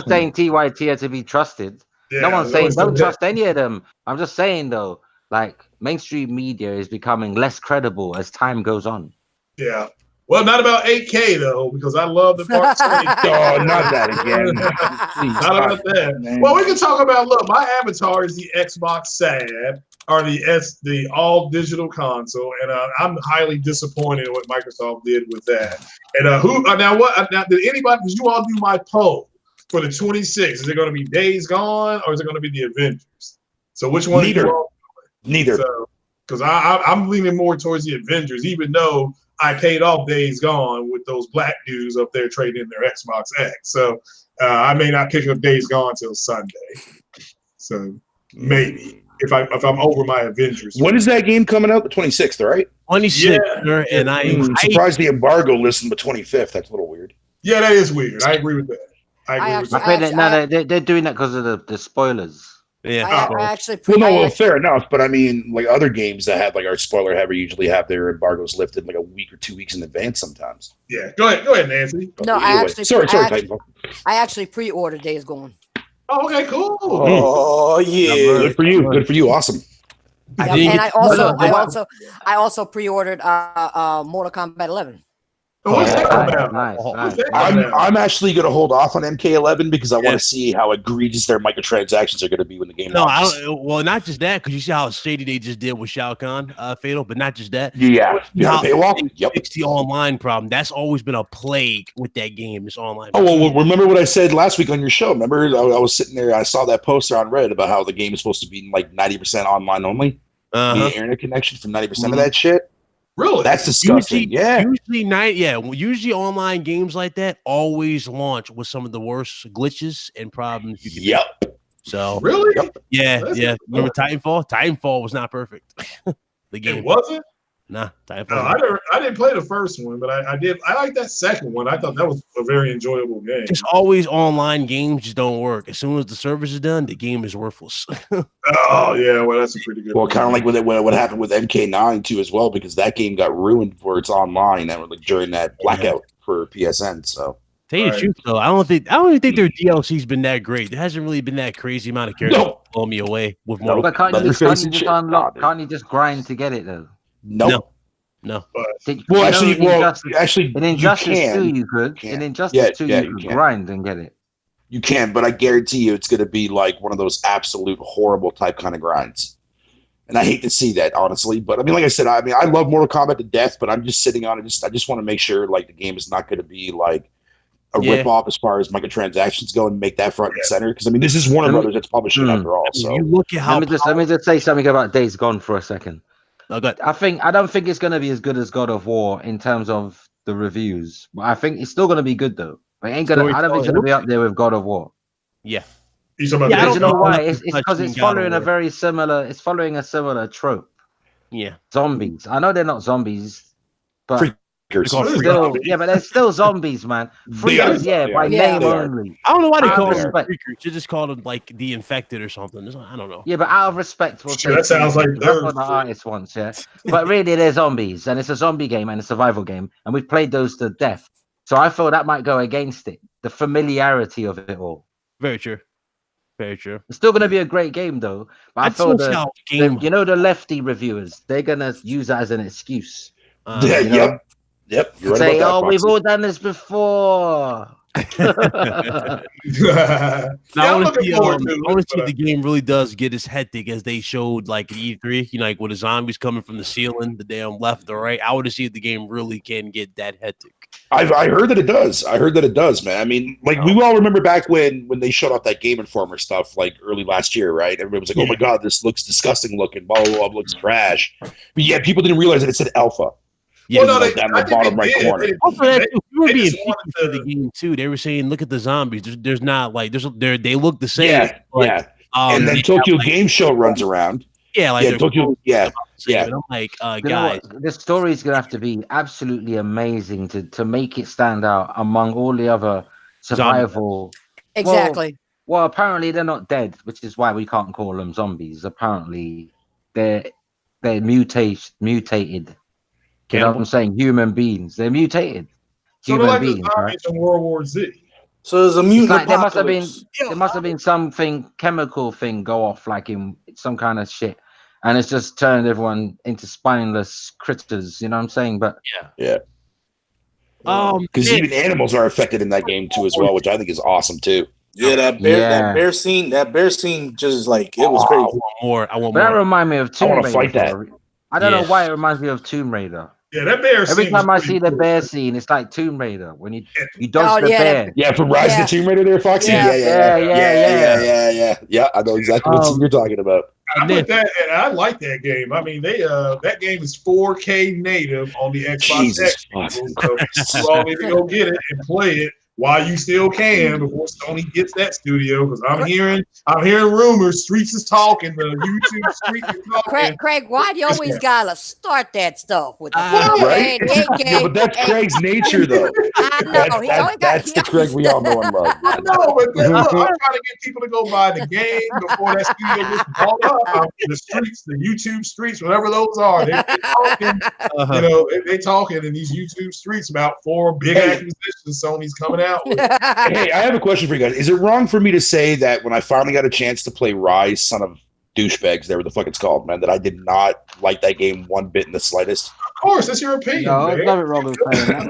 saying TYT are to be trusted. Yeah, no one's saying don't trust any of them. I'm just saying though, like mainstream media is becoming less credible as time goes on. Yeah. Well, not about 8K though, because I love the part. Oh, not that again. Not about that. Man. Well, we can talk about. Look, my avatar is the Xbox SAD, or the all digital console, and I'm highly disappointed in what Microsoft did with that. And did you all do my poll for the 26th? Is it going to be Days Gone or is it going to be the Avengers? So which one? Neither. Because I'm leaning more towards the Avengers, even though I paid off Days Gone with those black dudes up there trading in their Xbox X. So I may not pick up Days Gone till Sunday. So maybe if I'm over my Avengers. When is that game coming out? The 26th, right? 26th, sir, and I'm surprised the embargo listed the 25th. That's a little weird. Yeah, that is weird. I agree with that. They're doing that because of the spoilers. Yeah, fair enough. But I mean, like other games that have like our spoiler heavy usually have their embargoes lifted like a week or 2 weeks in advance sometimes. Yeah, go ahead, Nancy. No, I actually pre-ordered Days Gone. Oh, okay, cool. Oh yeah, good for you. Good for you. Awesome. I also pre-ordered Mortal Kombat 11. What's that about? Nice. I'm actually going to hold off on MK11 because I want to see how egregious their microtransactions are going to be when the game launches. Well, not just that, because you see how shady they just did with Shao Kahn, Fatal, but not just that. Yeah. It's the online problem. That's always been a plague with that game, this online. Oh, well, remember what I said last week on your show? Remember, I was sitting there, I saw that poster on Reddit about how the game is supposed to be like 90% online only. The internet connection from 90% of that shit. Really? That's disgusting. Usually online games like that always launch with some of the worst glitches and problems you can make. So really? Yeah. Remember Titanfall? Titanfall was not perfect. The game. It wasn't? Nah, Titanfall. I didn't play the first one, but I did. I like that second one. I thought that was a very enjoyable game. Just always online games just don't work. As soon as the service is done, the game is worthless. Oh yeah, well that's a pretty good. Well, kind of like what happened with MK9 too, as well, because that game got ruined for its online and like during that blackout for PSN. So, tell you the truth though, I don't even think their DLC's been that great. There hasn't really been that crazy amount of characters to blow me away with more. But can't you just grind to get it though? No. Actually, in Injustice 2 you could. In Injustice 2 you could grind and get it. You can, but I guarantee you it's going to be like one of those absolute horrible type kind of grinds. And I hate to see that, honestly. But I mean, like I said, I love Mortal Kombat to death, but I'm just sitting on it. I just want to make sure like the game is not going to be like a rip-off as far as microtransactions go and make that front and center. Because I mean, this is Warner Brothers that's publishing after all. So you look at how let me just say something about Days Gone for a second. Oh, good. I don't think it's going to be as good as God of War in terms of the reviews. But I think it's still going to be good though. But I don't think it's going to be up there with God of War. Yeah. You know why? It's because it's following a very similar. It's following a similar trope. Yeah. Zombies. I know they're not zombies, but Still, yeah, but they're still zombies, man. Freakers, by name only. I don't know why they call them freakers. You just call them like the infected or something. I don't know. Yeah, but out of respect, we'll say that sounds like that's what the artist wants, yeah. But really, they're zombies, and it's a zombie game and a survival game, and we've played those to death. So I feel that might go against it. The familiarity of it all. Very true. Very true. It's still going to be a great game, though. But I feel the lefty reviewers, they're going to use that as an excuse. Yep. You're right say, about that, we've all done this before. I want to see if the game really does get as hectic as they showed like at E3, like with the zombies coming from the ceiling, the damn left or right. I want to see if the game really can get that hectic. I heard that it does. Man. I mean, like we all remember back when they showed off that Game Informer stuff like early last year, right? Everybody was like, "Oh my god, this looks disgusting looking, blah blah blah, looks trash." But yeah, people didn't realize that it said alpha. Yeah, down the bottom right corner. Also, that too, we were being picky for the game too. They were saying, "Look at the zombies. There's not like they look the same." And then Tokyo Game Show runs around. Tokyo. Yeah. And I'm like, guys, the story is gonna have to be absolutely amazing to make it stand out among all the other survival. Exactly. Well, apparently they're not dead, which is why we can't call them zombies. Apparently they're mutated. You know what I'm saying? Human beings. They're mutated. Human beings, right? In World War Z. So there's a mutant there must have been something chemical thing go off like in some kind of shit, and it's just turned everyone into spineless critters. You know what I'm saying? But yeah. Because even animals are affected in that game too as well, which I think is awesome too. Yeah, that bear scene just like it was crazy. I want more. That reminds me of Tomb Raider. I want to fight that. I don't know why it reminds me of Tomb Raider. Yeah, that bear. Every time I see the bear scene, it's like Tomb Raider when you dodge the bear. Yeah, from Rise of the Tomb Raider, there, Foxy. Yeah. I know exactly what scene you're talking about. I like that game. I mean, that game is 4K native on the Xbox X. So you all need to go get it and play it while you still can before Sony gets that studio. Because I'm hearing rumors. Streets is talking. The YouTube Streets is talking. Craig, why do you always gotta start that stuff with the right? Yeah, but that's Craig's nature, though. I know. That's the Craig we all know and love. I know, but I'm trying to get people to go buy the game before that studio gets bought up. The streets, the YouTube streets, whatever those are, they're talking. They talking in these YouTube streets about 4 big acquisitions Sony's coming out with. Hey, I have a question for you guys. Is it wrong for me to say that when I finally got a chance to play Rise, Son of Douchebags, there, what the fuck it's called, man, that I did not like that game one bit in the slightest? Of course, that's your opinion. No, there's nothing wrong with playing that.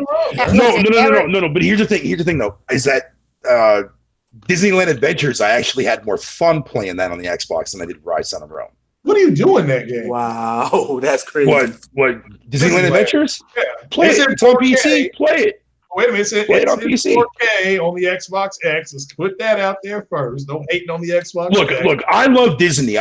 No. But here's the thing, though, is that Disneyland Adventures, I actually had more fun playing that on the Xbox than I did Rise, Son of Rome. What do you do in that game? Wow, that's crazy. What Disneyland Adventures? Yeah. Play it. It's on PC. Play it. Wait a minute, it's on PC. 4K on the Xbox X. Let's put that out there first. Don't hate on the Xbox. Look, I love Disney.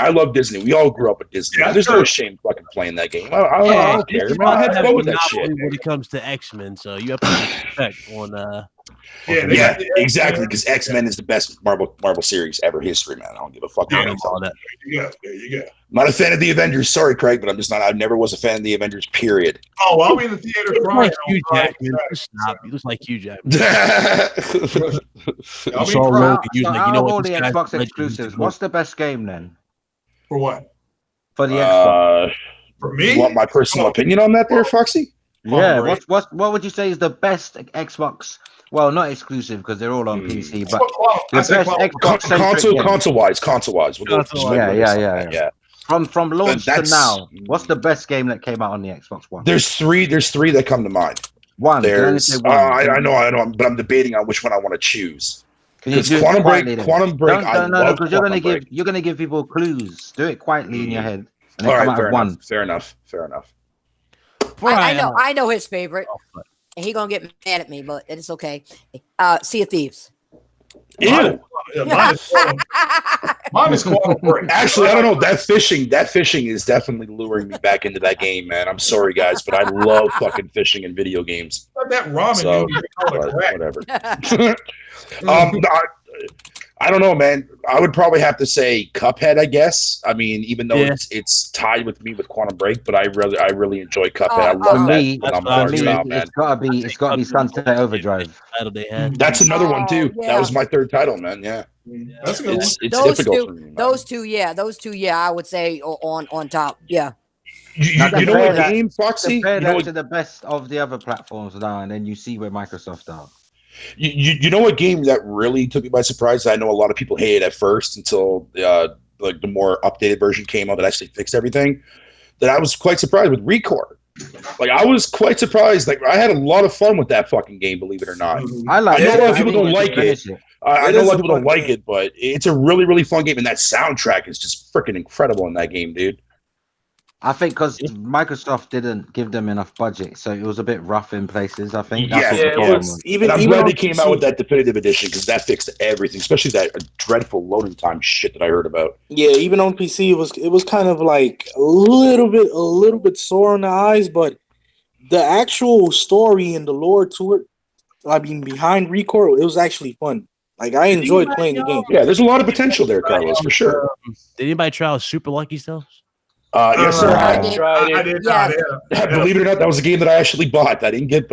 We all grew up with Disney. Yeah, there's no shame fucking playing that game. I don't care. I had fun with that shit. When it comes to X-Men, so you have to respect on. Exactly. Because X-Men is the best Marvel series ever history, man. I don't give a fuck about all that. There you go. I'm not a fan of the Avengers. Sorry, Craig, but I'm just not. I never was a fan of the Avengers. Period. Oh, I'll be in the theater crying. Stop. You look like Hugh Jackman. I'll be crying. All the Xbox exclusives. What's the best game then? For what? For the Xbox. For me? You want my personal opinion on that, there, Foxy? Yeah. What would you say is the best Xbox? Well, not exclusive because they're all on PC, but the best Xbox console-wise. Yeah. From launch to now, what's the best game that came out on the Xbox One? There's three that come to mind. One. There's I know, but I'm debating on which one I want to choose. Because Quantum Break. No, because you're gonna give people clues. Do it quietly in your head. And all right, fair enough. I know his favorite. And he's gonna get mad at me, but it's okay. Sea of Thieves. Ew. Mine is Quantum Break. Actually, I don't know. That fishing is definitely luring me back into that game, man. I'm sorry, guys, but I love fucking fishing in video games. That ramen so, whatever. I don't know, man. I would probably have to say Cuphead, I guess. I mean, even though it's tied with me with Quantum Break, but I really enjoy Cuphead. I love that phenomenal art style, man. It's gotta be Sunset Overdrive. They had. That's another one too. Yeah. That was my third title, man. Yeah, That's a good one. it's difficult for me, man. Those two, I would say on top. Yeah. You know what game, Foxy? Compare that to the best of the other platforms now, and then you see where Microsoft are. You know what game that really took me by surprise? I know a lot of people hated at first until like the more updated version came out that actually fixed everything. That I was quite surprised with Recore. Like I was quite surprised. Like I had a lot of fun with that fucking game, believe it or not. I know a lot of people don't like it. I know a lot of people don't like it, but it's a really, really fun game, and that soundtrack is just freaking incredible in that game, dude. I think because Microsoft didn't give them enough budget, so it was a bit rough in places. I think. It was. Even I'm even glad on they came out with that definitive edition because that fixed everything, especially that dreadful loading time shit that I heard about. Yeah, even on PC, it was kind of like a little bit sore on the eyes, but the actual story and the lore to it, I mean, behind Recore, it was actually fun. Like I enjoyed playing the game. Yeah, there's a lot of potential there, Carlos, for sure. Did anybody try out Super Lucky Stars? Yes, sir. I did. Yeah. Believe it or not, that was a game that I actually bought. I didn't get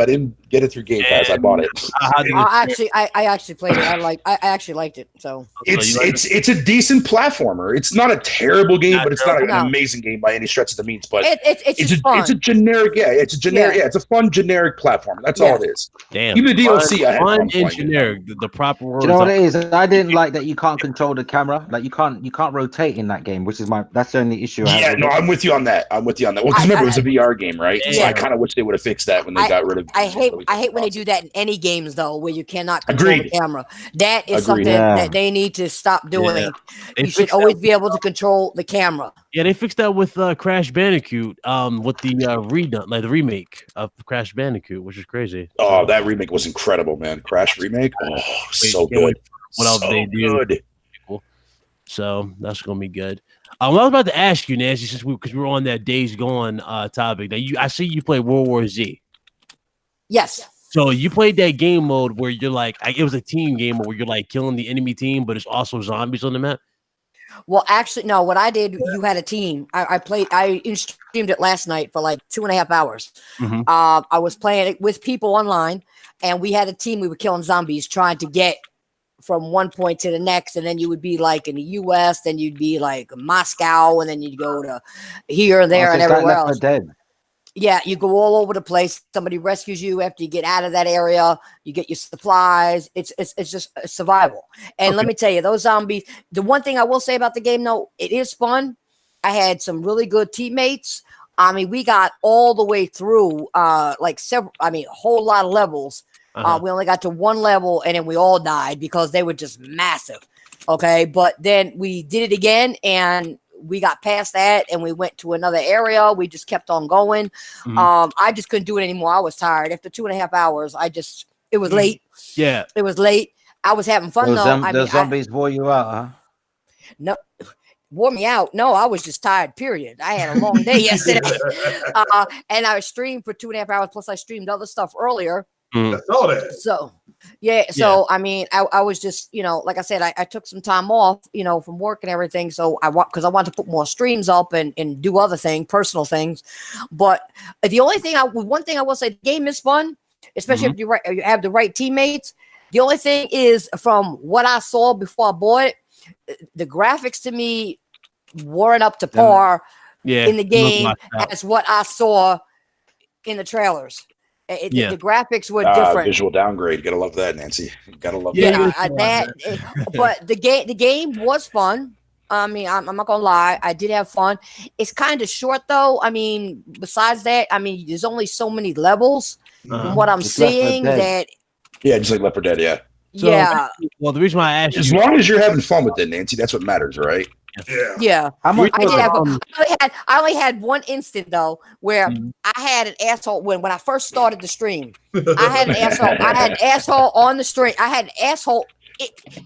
it through Game Pass. I bought it. I actually played it. I actually liked it. So it's a decent platformer. It's not a terrible game, but it's not an amazing game by any stretch of the means. But it's a generic. Yeah, it's a generic. Yeah, it's a fun generic platformer. That's all it is. Damn. Even the DLC, I had fun fun and playing generic. The proper word. Do you know what it is? I didn't like that you can't control the camera. Like you can't rotate in that game, which is that's the only issue. I'm with you on that. Well, because remember, it was a VR game, right? So I kind of wish they would have fixed that when they got rid of. I hate when they do that in any games though, where you cannot control the camera. That is something that they need to stop doing. You should always be able to control the camera. Yeah, they fixed that with Crash Bandicoot. With the remake of Crash Bandicoot, which is crazy. Oh, that remake was incredible, man! Crash remake. Oh, so good. What else they do? Cool. So that's gonna be good. I was about to ask you, Nancy, because we were on that Days Gone topic. Now, I see you play World War Z. Yes. So you played that game mode where you're like, it was a team game where you're like killing the enemy team, but it's also zombies on the map. Well, actually, no. What I did, you had a team. I streamed it last night for like 2.5 hours. Mm-hmm. I was playing it with people online, and we had a team. We were killing zombies, trying to get from one point to the next, and then you would be like in the U.S., then you'd be like Moscow, and then you'd go to here and there and everywhere else. Yeah, you go all over the place. Somebody rescues you after you get out of that area. You get your supplies. It's just survival. And let me tell you, those zombies. The one thing I will say about the game, though, it is fun. I had some really good teammates. I mean, we got all the way through a whole lot of levels. We only got to one level, and then we all died because they were just massive. Okay, but then we did it again, and we got past that, and we went to another area. We just kept on going. I just couldn't do it anymore. I was tired after 2.5 hours. It was late. Yeah, it was late. I was having fun though. The zombies wore you out, huh? No. Wore me out. No, I was just tired, period. I had a long day yesterday. And I streamed for 2.5 hours, plus I streamed other stuff earlier. I saw that. So, I mean, I was just, like I said, I took some time off, from work and everything. So because I want to put more streams up and do other things, personal things. But one thing I will say, the game is fun, especially if you have the right teammates. The only thing is, from what I saw before I bought it, the graphics to me weren't up to par in the game as what I saw in the trailers. The graphics were different. Visual downgrade. You gotta love that, Nancy. You gotta love that. But the game was fun. I mean, I'm not gonna lie, I did have fun. It's kind of short though. I mean, besides that, I mean, there's only so many levels from what I'm seeing that. Yeah, just like Left 4 Dead. Yeah. So, well, the reason why I asked as long as you're having fun with it, Nancy, that's what matters, right? Yeah. I only had one instant though where I had an asshole when I first started the stream. I had an asshole on the stream. I had an asshole.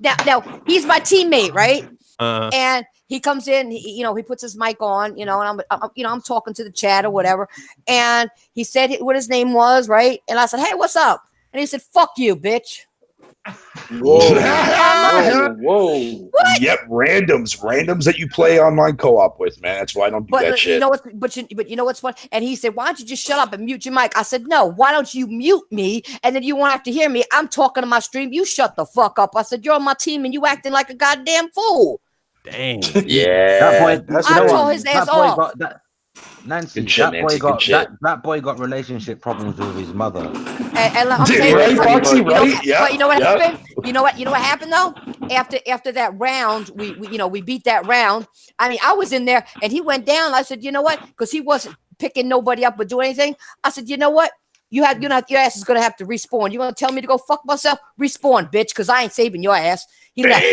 Now he's my teammate, right? And he comes in, he puts his mic on, and I'm talking to the chat or whatever. And he said what his name was, right? And I said, "Hey, what's up?" And he said, "Fuck you, bitch." Whoa. Yep, randoms that you play online co-op with, man. That's why I don't do that shit. You know what? But you know what's fun? And he said, "Why don't you just shut up and mute your mic?" I said, "No. Why don't you mute me? And then you won't have to hear me. I'm talking to my stream. You shut the fuck up." I said, "You're on my team and you acting like a goddamn fool." Dang. Yeah, that boy. I told his ass off. Nancy, good shit, that boy got relationship problems with his mother. And I'm saying, right, Foxy, right? Yeah. But you know what happened? You know what happened though? After that round, we beat that round. I mean, I was in there and he went down. I said, you know what? Because he wasn't picking nobody up or doing anything. I said, you know what? Your ass is gonna have to respawn. You gonna tell me to go fuck myself? Respawn, bitch, because I ain't saving your ass. He left.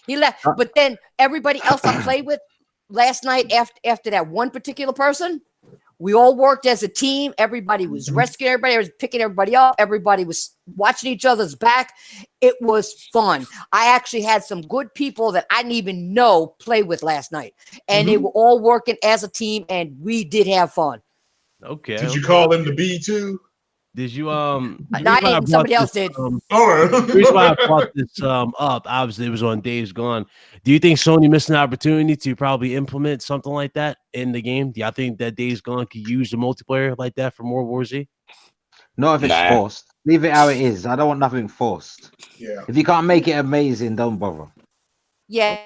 He left. But then everybody else I played with last night after that one particular person, we all worked as a team. Everybody was rescuing everybody, was picking everybody up. Everybody was watching each other's back. It was fun. I actually had some good people that I didn't even know play with last night. And they were all working as a team, and we did have fun. Okay. Did you call him the B too? Did you I didn't. Somebody else did. The reason why I brought this up, obviously it was on Days Gone. Do you think Sony missed an opportunity to probably implement something like that in the game? Do y'all think that Days Gone could use the multiplayer like that for World War Z? Not if it's forced. Leave it how it is. I don't want nothing forced. Yeah. If you can't make it amazing, don't bother. Yeah,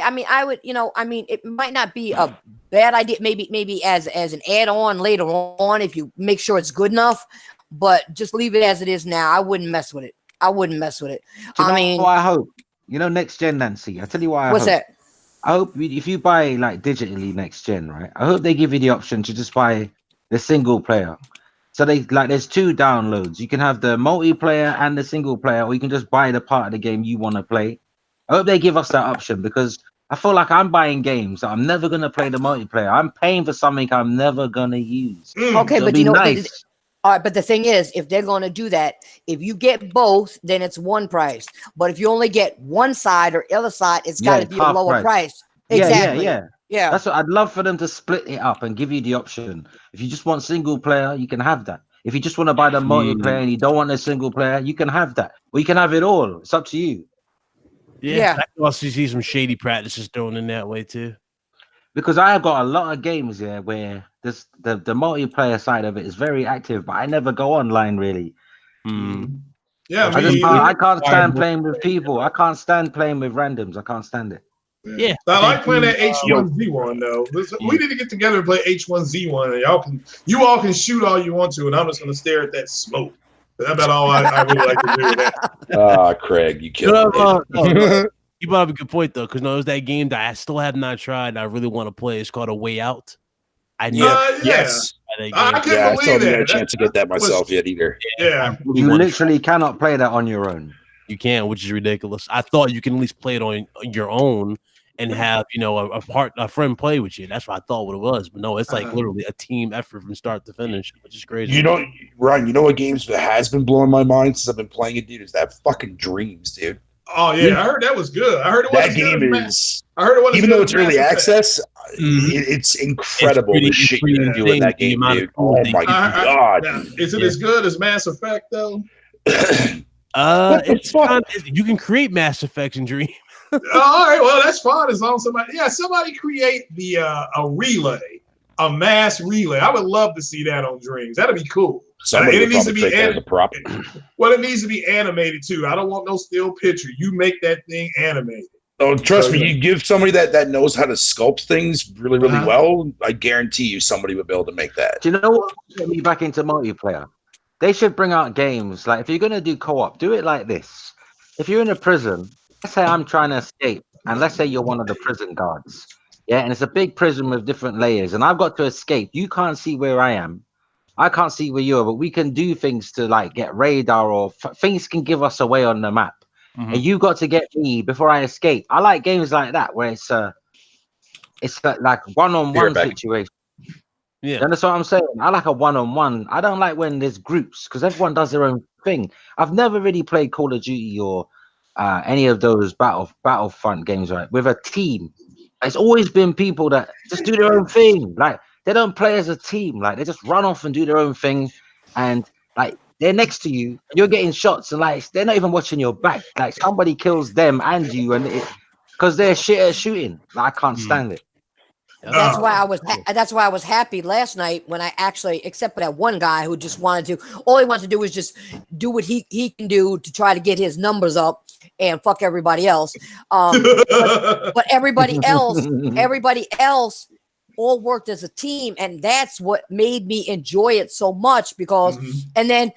I mean, I would, it might not be a bad idea. Maybe as an add-on later on, if you make sure it's good enough. But just leave it as it is now. I wouldn't mess with it. I hope. Next gen, Nancy. I tell you why. What's that? I hope if you buy like digitally next gen, right? I hope they give you the option to just buy the single player. So there's two downloads. You can have the multiplayer and the single player, or you can just buy the part of the game you want to play. I hope they give us that option because I feel like I'm buying games that I'm never gonna play the multiplayer. I'm paying for something I'm never gonna use. Okay, so but nice. All right, but the thing is, if they're going to do that, if you get both, then it's one price. But if you only get one side or other side, it's got to be a lower price. Exactly. Yeah. That's what I'd love for them to split it up and give you the option. If you just want single player, you can have that. If you just want to buy the multiplayer and you don't want a single player, you can have that. Or you can have it all. It's up to you. Yeah. I can also see some shady practices thrown in that way too. Because I have got a lot of games here where the multiplayer side of it is very active, but I never go online really. Yeah, I can't stand playing with people. I can't stand playing with randoms. I can't stand it. Yeah, I like playing that H1Z1 though. We need to get together and play H1Z1, and you all can shoot all you want to, and I'm just gonna stare at that smoke. That's about all I really like to do with that. Craig, you killed me. You brought up a good point though, because there's that game that I still have not tried and I really want to play. It's called A Way Out. Yes. I couldn't I believe still haven't that. had a chance to get that myself yet either. Yeah. You literally cannot play that on your own. You can, which is ridiculous. I thought you can at least play it on your own and have a friend play with you. That's what I thought what it was. But no, it's like literally a team effort from start to finish, which is crazy. Ryan, you know what games that has been blowing my mind since I've been playing it, dude, is that fucking Dreams, dude. Oh yeah, I heard that was good. I heard it was that game is. I heard it was even though it's early access. It's incredible the shit you can do in that game, dude. Oh my god! Is it as good as Mass Effect though? It's fun. You can create Mass Effects in Dream. All right, well that's fine as long as somebody create a relay, a mass relay. I would love to see that on Dreams. That'd be cool. It needs to be Well, it needs to be animated too. I don't want no still picture. You make that thing animated. Oh, trust me, you give somebody that knows how to sculpt things really, really well, I guarantee you somebody would be able to make that. Do you know what got me back into multiplayer? They should bring out games like if you're gonna do co-op, do it like this. If you're in a prison, let's say I'm trying to escape, and let's say you're one of the prison guards. Yeah, and it's a big prison with different layers, and I've got to escape. You can't see where I am. I can't see where you are, but we can do things to like get radar or things can give us away on the map. And you got to get me before I escape. I like games like that where it's like one-on-one situation. Yeah, and that's what I'm saying. I like a one-on-one. I don't like when there's groups because everyone does their own thing. I've never really played Call of Duty or any of those Battlefront games with a team. It's always been people that just do their own thing. Like they don't play as a team. Like they just run off and do their own thing. And like they're next to you, you're getting shots, and like they're not even watching your back. Like somebody kills them and you, and because they're shit at shooting. Like, I can't stand it. That's why I was happy last night when I actually, except for that one guy who just all he wanted to do was just do what he can do to try to get his numbers up and fuck everybody else. But everybody else all worked as a team, and that's what made me enjoy it so much because, and then,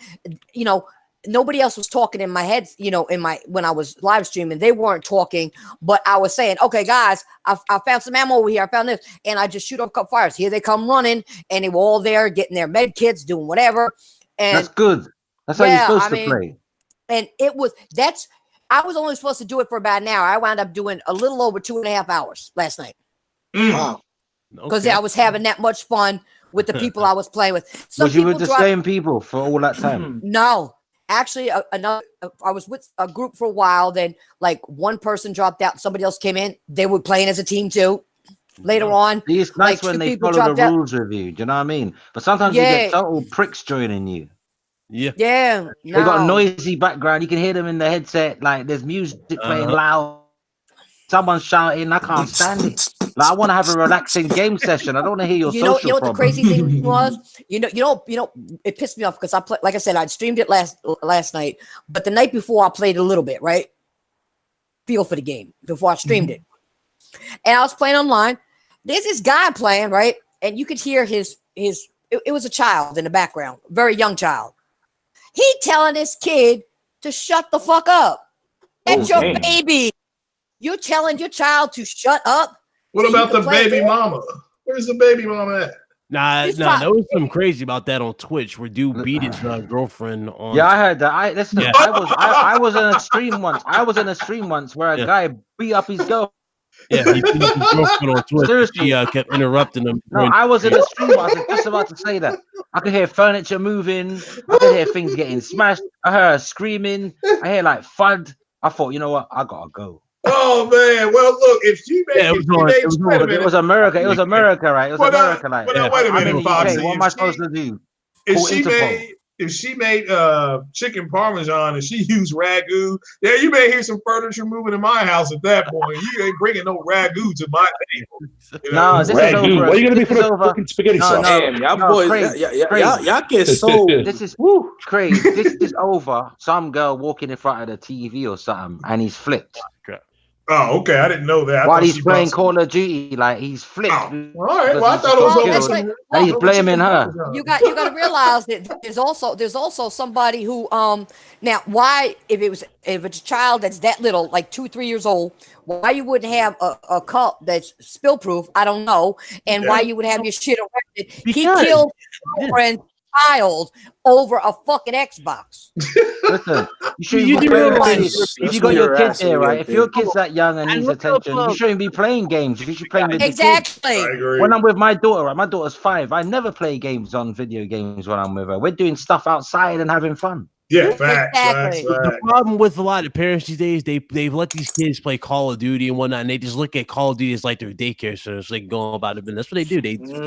nobody else was talking in my head, when I was live streaming, they weren't talking, but I was saying, okay, guys, I found some ammo over here. I found this, and I just shoot off a couple fires. Here they come running, and they were all there getting their med kits, doing whatever. And that's good. That's how you're supposed to play. And I was only supposed to do it for about an hour. I wound up doing a little over 2.5 hours last night. Wow. Because I was having that much fun with the people I was playing with. Was you with the same people for all that time? No. Actually, I was with a group for a while. Then, like, one person dropped out, somebody else came in. They were playing as a team too. Later on, it's nice when they follow the rules with you. Do you know what I mean? But sometimes you get total pricks joining you. Yeah. They got a noisy background. You can hear them in the headset. Like there's music playing loud. Someone's shouting. I can't stand it. Like, I want to have a relaxing game session. I don't want to hear your social You know what the crazy thing was? It pissed me off because like I said, I streamed it last night, but the night before I played a little bit, right? Feel for the game before I streamed it. And I was playing online. There's this guy playing, right? And you could hear it was a child in the background, very young child. He telling this kid to shut the fuck up. That's your baby. You're telling your child to shut up. What about the baby mama? Where's the baby mama at? Nah, there was something crazy about that on Twitch where dude beat his girlfriend on. Yeah, I heard that. I was in a stream once. I was in a stream once where a guy beat up his girl. Yeah, he beat up his girlfriend on Twitch. Seriously. She kept interrupting him. No, I was in a stream. I was just about to say that. I could hear furniture moving. I could hear things getting smashed. I heard her screaming. I hear like thud. I thought, you know what? I gotta go. Oh man! Well, look, if she made, it was America. It was America, right? It was America, like. But wait a minute, Foxy. What am I supposed to do? If she made chicken parmesan and she used ragu, yeah, you may hear some furniture moving in my house at that point. You ain't bringing no ragu to my table. No, this ragu. Is over. What are you gonna be for the fucking spaghetti sauce? Damn, y'all boys, y'all get sold. This is crazy. This is over. Some girl walking in front of the TV or something, and he's flipped. Oh, okay. I didn't know that. While he's playing Call of Duty, like he's flipped. Oh, all right. Well, I thought it was over. And he's blaming her. You got to realize that there's also somebody who now why if it's a child that's that little, like 2-3 years old, why you wouldn't have a cup that's spill proof? I don't know, and why you would have your shit erected. He killed his girlfriend's child over a fucking Xbox. Listen, if you got your kids here, right? If your kid's that young and needs attention, you shouldn't be playing games. You should play with the kids. When I'm with my daughter, right? My daughter's 5. I never play games on video games when I'm with her. We're doing stuff outside and having fun. Yeah, facts. The problem with a lot of parents these days, they've let these kids play Call of Duty and whatnot, and they just look at Call of Duty as like their daycare center, so they go about it. And that's what they do.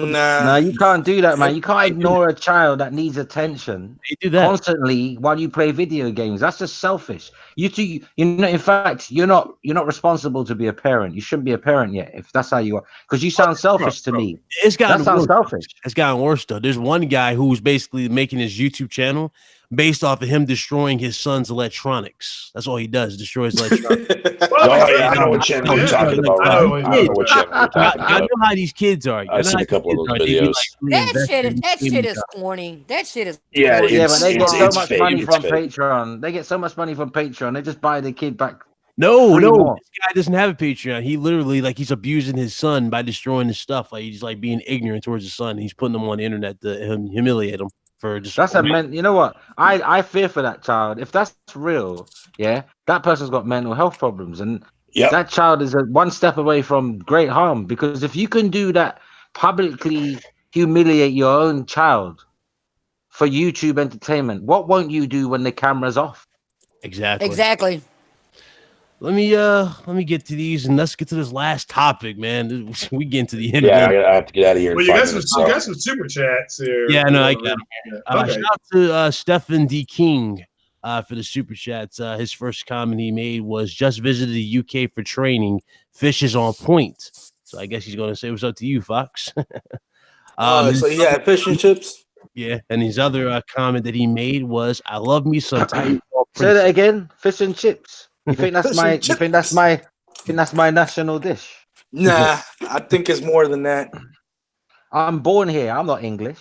Nah, you can't do that, man. You can't ignore a child that needs attention. They do that constantly while you play video games. That's just selfish. In fact, you're not responsible to be a parent. You shouldn't be a parent yet if that's how you are, because you sound selfish to me. That sounds selfish. It's gotten worse though. There's one guy who's basically making his YouTube channel based off of him destroying his son's electronics. That's all he does, destroys electronics. I know what channel you're talking about, right? I know what channel you're talking about. I know how these kids are. I've seen a couple of those videos. That shit is corny. That shit is corny. Yeah, but they get so much money from Patreon. They get so much money from Patreon. They just buy the kid back. No, this guy doesn't have a Patreon. He literally, like, he's abusing his son by destroying his stuff. Like, he's like being ignorant towards his son. He's putting them on the internet to humiliate him. That's you know what? I fear for that child. If that's real, yeah, that person's got mental health problems, and that child is one step away from great harm. Because if you can do that, publicly humiliate your own child for YouTube entertainment, what won't you do when the camera's off? Exactly. Let me get to these and let's get to this last topic, man. We get into the end. Yeah, I have to get out of here. Well, you got some super chats here. Yeah, no, I got them. Okay. Shout out to Stephen D. King for the super chats. His first comment he made was just visited the UK for training. Fish is on point. So I guess he's going to say what's up to you, Fox. So he had fish and chips. Yeah, and his other comment that he made was, "I love me some TitanFallPrincess." Say that again. Fish and chips. You think that's my? You think that's my? You think that's my national dish? Nah, I think it's more than that. I'm born here. I'm not English.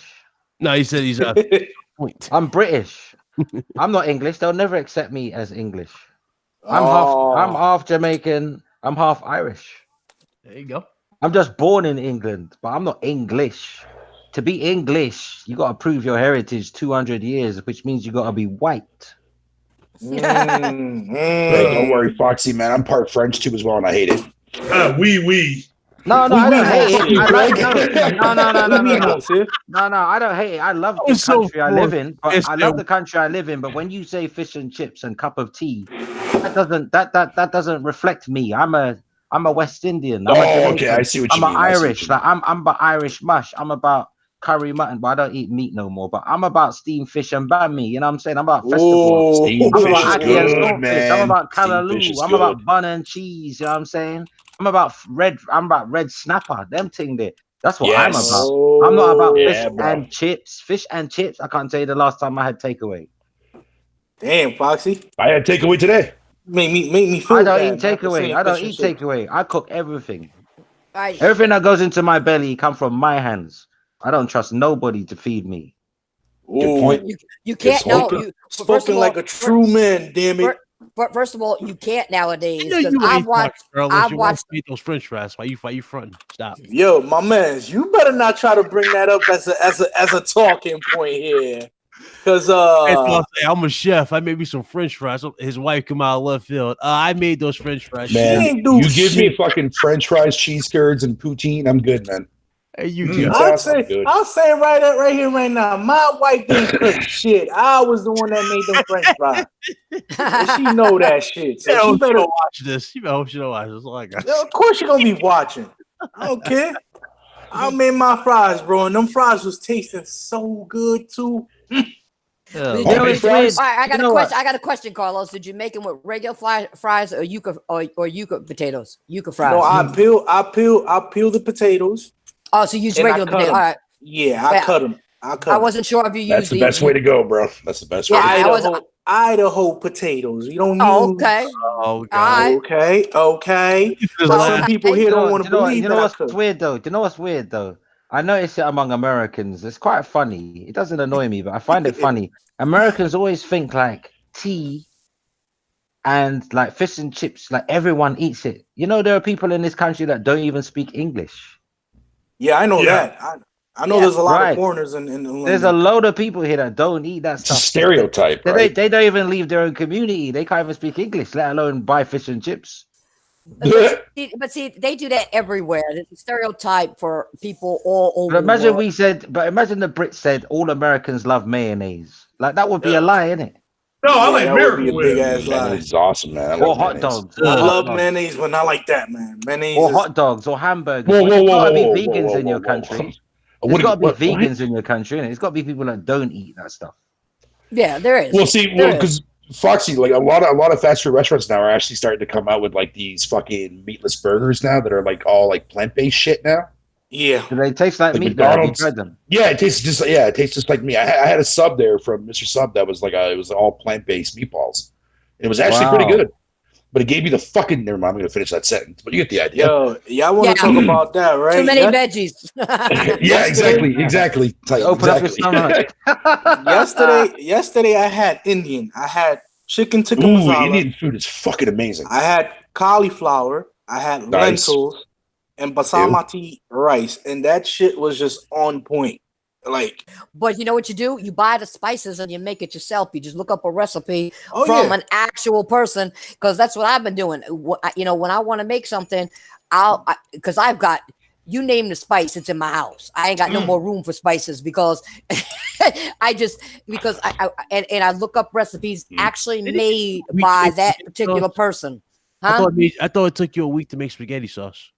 No, he said he's point. I'm British. I'm not English. They'll never accept me as English. I'm half Jamaican. I'm half Irish. There you go. I'm just born in England, but I'm not English. To be English, you got to prove your heritage 200 years, which means you got to be white. Hey, don't worry, Foxy, man. I'm part French too as well, and I hate it. No, I don't hate it. No, I don't hate it. I love the country I live in. I love the country I live in. But when you say fish and chips and cup of tea, that doesn't reflect me. I'm a West Indian. Okay, I see what you mean. I'm Irish. Like I'm about Irish mush. I'm about curry mutton, but I don't eat meat no more. But I'm about steamed fish and bami. You know what I'm saying? I'm about festival. Steamed I'm fish about is ackee and good, stonefish. man. I'm about Steamed callaloo. fish is I'm good. about bun and cheese. You know what I'm saying? I'm about red snapper. Them thing there. That's what I'm about. I'm not about fish and chips. Fish and chips. I can't tell you the last time I had takeaway. Damn, Foxy. I had takeaway today. Make me feel I don't bad, eat takeaway. I don't eat takeaway. I cook everything. Everything that goes into my belly come from my hands. I don't trust nobody to feed me. Good point. You can't know. Spoken like a true man, damn it. First of all, you can't nowadays. You know you I've watched those French fries. Why you fronting? Stop. Yo, my man, you better not try to bring that up as a talking point here. Cause I'm a chef. I made me some French fries. His wife come out of left field. I made those French fries. Man, you give me fucking French fries, cheese curds, and poutine. I'm good, man. Hey, I'll say right here, right now. My wife didn't cook shit. I was the one that made them French fries. And she know that shit. So she better watch this. You better watch this. All I got. Of course you're gonna be watching. I don't care. I made my fries, bro, and them fries was tasting so good too. I got a question, Carlos. Did you make them with regular fries or yuca potatoes? Yuca fries. No, I peel the potatoes. Oh, so you use regular potatoes. All right. Yeah, I cut them. I wasn't sure if you used. That's the best way to go, bro. That's the best way. Idaho potatoes. You don't use. Okay. Okay. Some people here don't want to believe. You know what's weird though? Do you know what's weird though? I notice it among Americans. It's quite funny. It doesn't annoy me, but I find it funny. Americans always think like tea and like fish and chips, like everyone eats it. You know, there are people in this country that don't even speak English. Yeah, I know that. I know there's a lot of foreigners in London. There's a load of people here that don't eat that stuff. It's a stereotype, right? They don't even leave their own community. They can't even speak English, let alone buy fish and chips. But see, they do that everywhere. It's a stereotype for people all over. But imagine imagine the Brits said all Americans love mayonnaise. Like that would be a lie, isn't it? No, I like Miracle Whip. Big ass lie. It's awesome, man. Or hot dogs. I love mayonnaise, but not like that, man. Mayonnaise or hot dogs or hamburgers. There's got to be vegans in your country. There's got to be vegans in your country, and it's got to be people that don't eat that stuff. Yeah, there is. Well, see, because Foxy, like a lot of fast food restaurants now are actually starting to come out with like these fucking meatless burgers now that are like all like plant-based shit now. Yeah. Do they taste like meat? McDonald's. Have you tried them? Yeah, it tastes just like me. I had a sub there from Mr. Sub that was like it was all plant-based meatballs. It was actually pretty good. But it gave me the fucking. Never mind. I'm going to finish that sentence. But you get the idea. Yo, y'all want to talk about that, right? Too many veggies. Yeah, exactly. Open up your stomach. Yesterday I had Indian. I had chicken tikka masala. masala. Indian food is fucking amazing. I had cauliflower. I had lentils and basmati rice, and that shit was just on point. Like, but you know what you do? You buy the spices and you make it yourself. You just look up a recipe from an actual person, because that's what I've been doing. You know, when I want to make something, because I've got, you name the spice, it's in my house. I ain't got no more room for spices because I look up recipes actually made by that particular person. Huh? I thought it took you a week to make spaghetti sauce.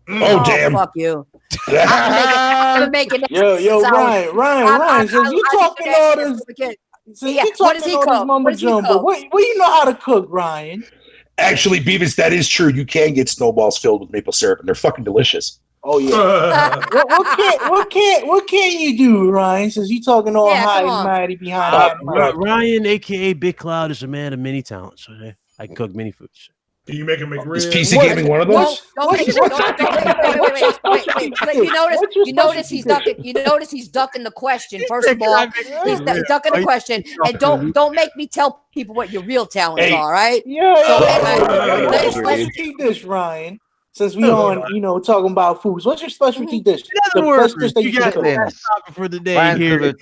Oh, damn. Fuck you. I've been making that Yo, since I was- Ryan, since you I talking did that all shit this, as a kid. since Yeah, you what does talking he all this cook? mumbo What does he jumbo, cook? what you know how to cook, Ryan? Actually, Beavis, that is true. You can get snowballs filled with maple syrup, and they're fucking delicious. Oh yeah. what can you do, Ryan? Since you talking all Yeah, high come and on. mighty behind that mic. Ryan, aka Big Cloud, is a man of many talents. So I can cook many foods. Do you make a Is McRib? PC Gaming one of those? Don't make it. Wait. You notice he's ducking. You notice he's ducking the question. First of all, he's ducking the question, and don't make me tell people what your real talents are. Right? What's your specialty dish, Ryan? Since we on, talking about foods, what's your specialty dish? In other words, you got topic for the day here.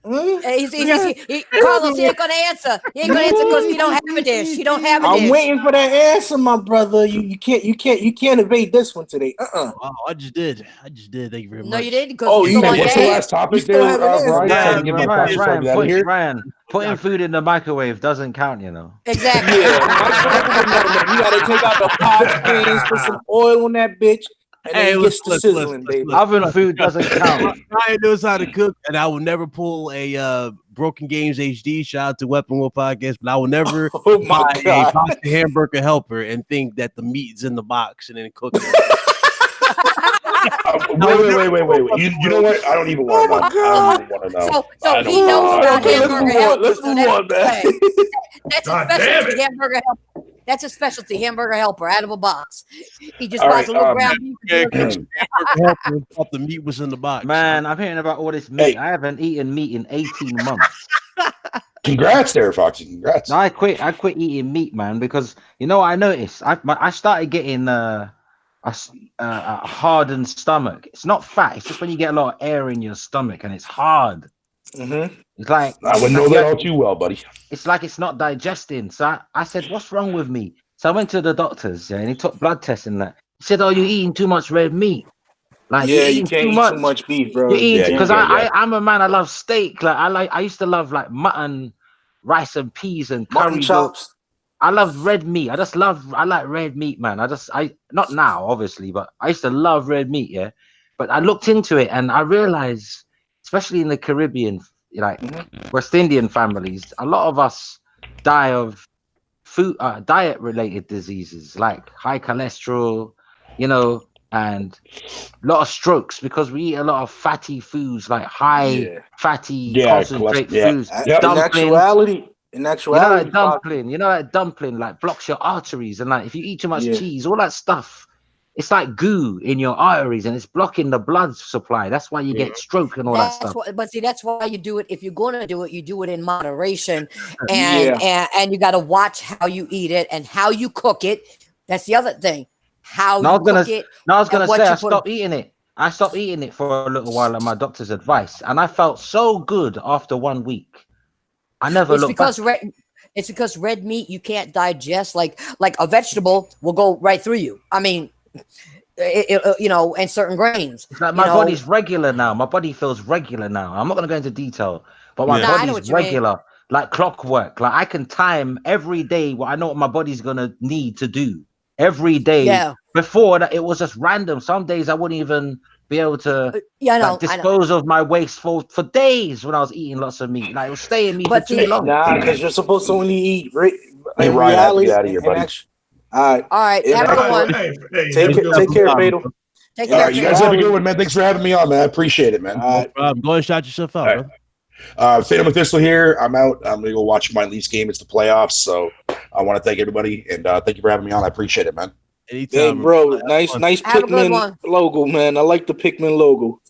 Carlos, he ain't gonna answer. He ain't gonna answer because he don't have a dish. He don't have a dish. I'm waiting for that answer, my brother. You can't evade this one today. Wow, I just did. Thank you very much. No, you didn't. Oh, you what's the last topic there, Ryan, putting food in the microwave doesn't count, you know. Exactly. You gotta take out the pot skins, put some oil on that bitch, and then it gets to sizzling, baby. Oven food doesn't count. Ryan knows how to cook, and I will never pull a Broken Games HD. Shout out to Weapon Wolf Podcast, but I will never buy a box of hamburger helper and think that the meat's in the box and then cook it. Wait. You know what? I don't even want to know. I don't want to know. So he knows about hamburger helper. Let's move on, man. That's a specialty hamburger helper. That's a specialty hamburger helper out of a box. He just buys a little ground beef. Thought the meat was in the box. Man, I'm hearing about all this meat. I haven't eaten meat in 18 months. Congrats there, Foxy. Congrats. No, I quit eating meat, man, because you know what I noticed? I started getting a hardened stomach. It's not fat. It's just when you get a lot of air in your stomach and it's hard. Mm-hmm. It's like I wouldn't know that all too well, buddy. It's like it's not digesting. So I said, "What's wrong with me?" So I went to the doctors, and he took blood tests and that. He said, "Oh, you're eating too much red meat." Like, you can't eat too much beef, bro. Because I'm a man. I love steak. I used to love like mutton, rice and peas and curry chops. I love red meat. I like red meat, man. Not now, obviously, but I used to love red meat, yeah. But I looked into it and I realized, especially in the Caribbean, like West Indian families, a lot of us die of food, diet-related diseases like high cholesterol, and a lot of strokes because we eat a lot of fatty foods, like high fatty concentrate foods. In actuality, you know that dumpling like blocks your arteries, and like if you eat too much cheese, all that stuff, it's like goo in your arteries and it's blocking the blood supply. That's why you get stroke and all that stuff. But see, that's why you do it. If you're going to do it, you do it in moderation, and you got to watch how you eat it and how you cook it. That's the other thing. I was gonna say I stopped eating it. I stopped eating it for a little while at my doctor's advice, and I felt so good after 1 week. I never looked back. It's because red meat you can't digest like a vegetable will go right through you. I mean, and certain grains. It's like my body's regular now. My body feels regular now. I'm not gonna go into detail, but my body's regular, like clockwork. Like I can time every day what I know what my body's gonna need to do every day. Yeah. Before that, it was just random. Some days I wouldn't even be able to dispose of my waste for days when I was eating lots of meat. Like it was staying in me for too long. Nah, because you're supposed to only eat Hey, Ryan, get out of here, buddy. All right. Have a good one. Take care, Fatal. Take care. You guys have a good one, man. Thanks for having me on, man. I appreciate it, man. Go ahead and shout yourself out, bro. Fatal McThistle here. I'm out. I'm gonna go watch my Leafs game. It's the playoffs, so I want to thank everybody and thank you for having me on. I appreciate it, man. Anytime, bro. Nice Pikmin logo, man. I like the Pikmin logo.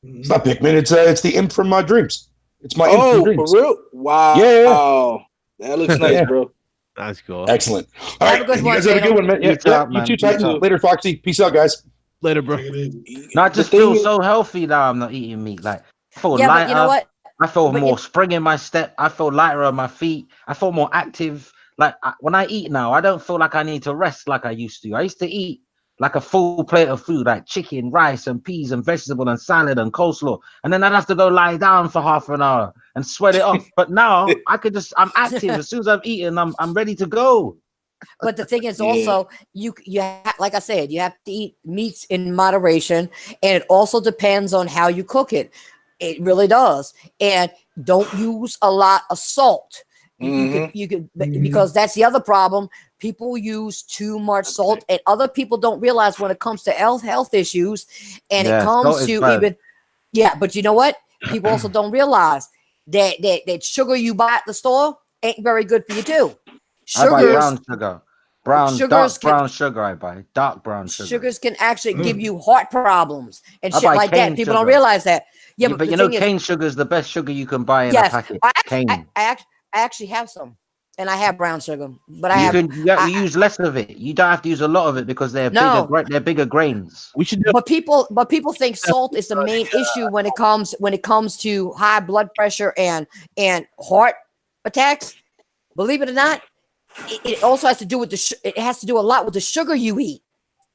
It's not Pikmin. It's the imp from my dreams. It's my imp from dreams. For real? Wow. Yeah. That looks nice, bro. That's cool. Excellent. All right, you guys have a good one, man. You too, Titan. Later, Foxy. Peace out, guys. Later, bro. I just feel so healthy now. I'm not eating meat. Like I feel lighter. But you know what? I feel more spring in my step. I feel lighter on my feet. I feel more active. Like when I eat now, I don't feel like I need to rest like I used to. I used to eat like a full plate of food, like chicken, rice, and peas, and vegetable, and salad, and coleslaw. And then I'd have to go lie down for half an hour and sweat it off. But now I'm active. As soon as I've eaten, I'm ready to go. But the thing is also like I said, you have to eat meats in moderation, and it also depends on how you cook it. It really does. And don't use a lot of salt. You could because that's the other problem. People use too much salt, and other people don't realize when it comes to health issues, and it comes to even but you know what? People also don't realize that sugar you buy at the store ain't very good for you too. I buy brown sugar. Dark brown sugar I buy. Dark brown sugar. Sugars can actually give you heart problems and I shit like that. People don't realize that. Yeah, but you know, cane sugar is the best sugar you can buy in a packet. I actually have some, and I have brown sugar, but you use less of it. You don't have to use a lot of it because they're bigger grains. We should. But people think salt is the main issue when it comes to high blood pressure and heart attacks. Believe it or not, it also has to do with it has to do a lot with the sugar you eat.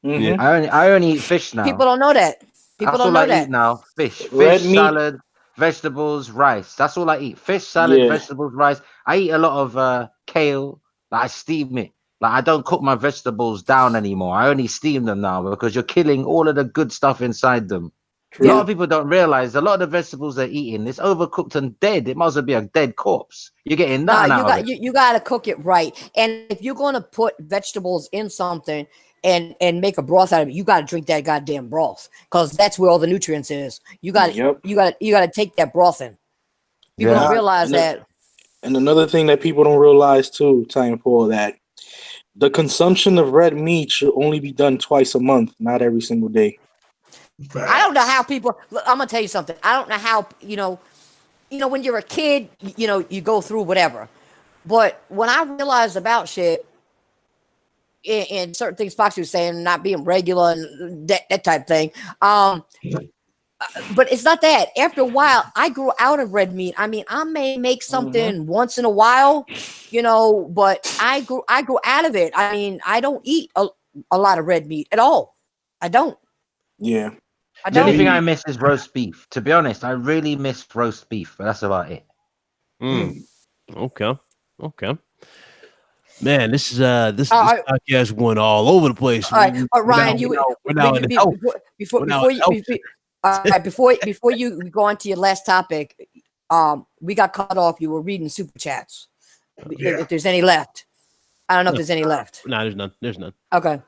Mm-hmm. I only eat fish now. People don't know that. People don't know that. Eat now. Fish, salad, vegetables, rice. That's all I eat. Fish, salad, vegetables, rice. I eat a lot of kale. Like I steam it. Like I don't cook my vegetables down anymore. I only steam them now because you're killing all of the good stuff inside them. True. A lot of people don't realize a lot of the vegetables they're eating is overcooked and dead. It might as well be a dead corpse. You're getting nothing out of it. You got to cook it right. And if you're going to put vegetables in something and make a broth out of it, you got to drink that goddamn broth because that's where all the nutrients is. You got to take that broth in. People don't realize that. And another thing that people don't realize too, Titanfall, that the consumption of red meat should only be done twice a month, not every single day. I don't know how people. Look, I'm gonna tell you something. I don't know how when you're a kid, you go through whatever. But when I realized about shit and certain things Foxy was saying, not being regular and that type of thing, but it's not that. After a while, I grew out of red meat. I mean, I may make something once in a while, but I grew out of it. I mean, I don't eat a lot of red meat at all. I don't. Yeah. The only thing I miss is roast beef. To be honest, I really miss roast beef, but that's about it. Okay. Man, this podcast went all over the place. All right, Ryan, before you go on to your last topic, we got cut off. You were reading super chats. If there's any left, I don't know if there's any left. No, there's none. There's none. Okay.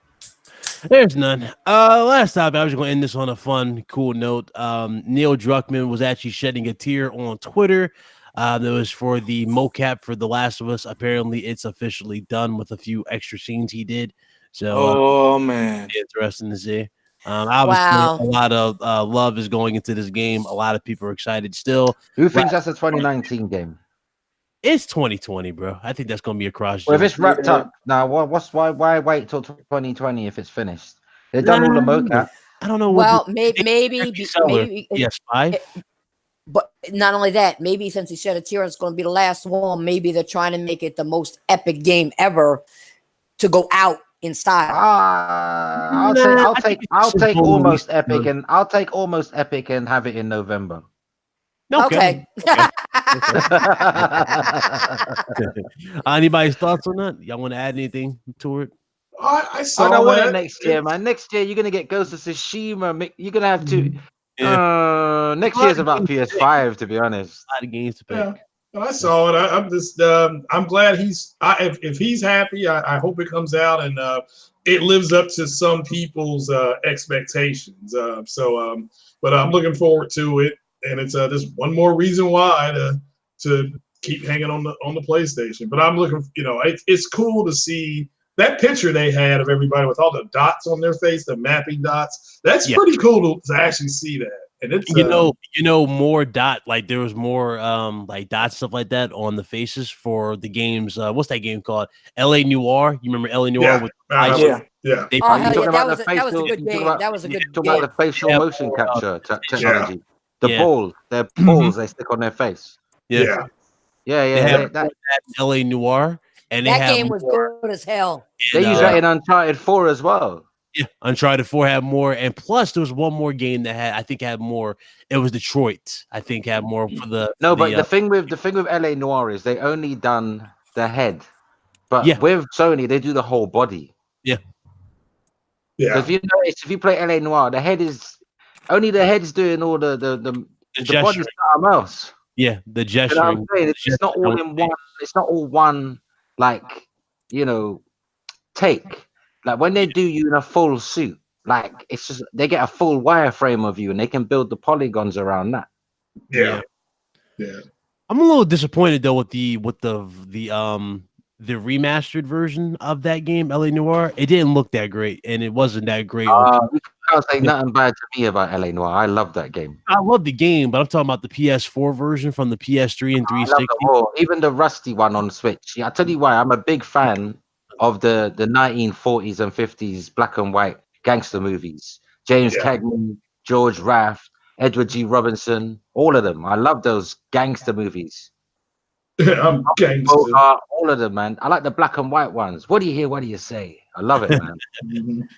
There's none. Last time I was going to end this on a fun, cool note. Neil Druckmann was actually shedding a tear on Twitter. That was for the mocap for The Last of Us. Apparently, it's officially done with a few extra scenes he did. So, man, interesting to see. Obviously, a lot of love is going into this game. A lot of people are excited still. Who thinks that's a 2019 game? It's 2020, bro. I think that's going to be across. Well, if it's wrapped up now, why wait till 2020 if it's finished? They've done all the mocap. I don't know. Well, maybe PS5. But not only that, maybe since he shed a tear, it's going to be the last one. Maybe they're trying to make it the most epic game ever to go out in style. I'll take almost epic, and I'll take almost epic and have it in November. Okay. Anybody's thoughts on that? Y'all want to add anything to it? I saw don't want it next year, man. Next year you're gonna get Ghost of Tsushima. You're gonna have to. Next year's about PS5, to be honest. A lot of games to pick. Yeah. I saw it. I'm just. I'm glad he's. If he's happy, I hope it comes out and it lives up to some people's expectations. But I'm looking forward to it. And it's just one more reason why to keep hanging on the PlayStation. But I'm looking, it's cool to see that picture they had of everybody with all the dots on their face, the mapping dots. That's pretty cool to actually see that. And it's more dot, like there was more like dot stuff like that on the faces for the games. What's that game called? LA Noire. You remember LA Noire? With that was a good game. That was a good game. Talking about the facial motion capture technology. The balls, their balls, they stick on their face. Yeah. That LA Noire, and that game was good as hell. They use that in Uncharted 4 as well. Yeah, Uncharted 4 had more, and plus there was one more game that had more. It was Detroit. I think had more for the. No, but the thing with LA Noire is they only done the head, But with Sony, they do the whole body. Yeah. Yeah. If you notice, if you play LA Noire, the head is doing all the body's something else. Yeah, the You know what I'm gesturing. saying? It's not all in one. It's not all one, like, you know, take. Like when they do you in a full suit, like it's just they get a full wireframe of you and they can build the polygons around that. Yeah. I'm a little disappointed though with the remastered version of that game, LA Noire. It didn't look that great, and it wasn't that great. You can't say nothing bad to me about LA Noire. I love that game. I love the game, but I'm talking about the PS4 version from the PS3 and 360. Even the rusty one on Switch. Yeah, I tell you why. I'm a big fan of the 1940s and 50s black and white gangster movies. James Cagney, George Raft, Edward G. Robinson, all of them. I love those gangster movies. I'm gangster. All of them, man. I like the black and white ones. What do you hear? What do you say? I love it, man.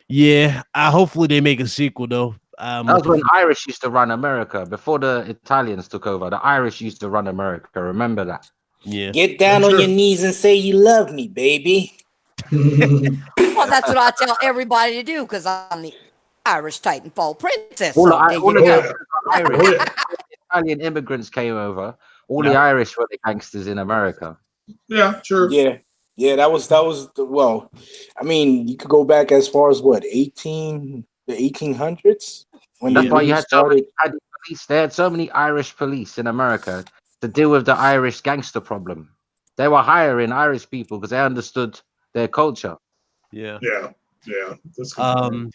Yeah, hopefully they make a sequel though. That was when Irish used to run America before the Italians took over. The Irish used to run America. Remember that? Yeah. Get down on your knees and say you love me, baby. Well, that's what I tell everybody to do because I'm the Irish Titanfall princess. All the Italian immigrants came over. All the Irish were the gangsters in America. Yeah, sure. Yeah, that was well, I mean, you could go back as far as what, the 1800s? When That's why you had so many police. They had so many Irish police in America to deal with the Irish gangster problem. They were hiring Irish people because they understood their culture. Yeah.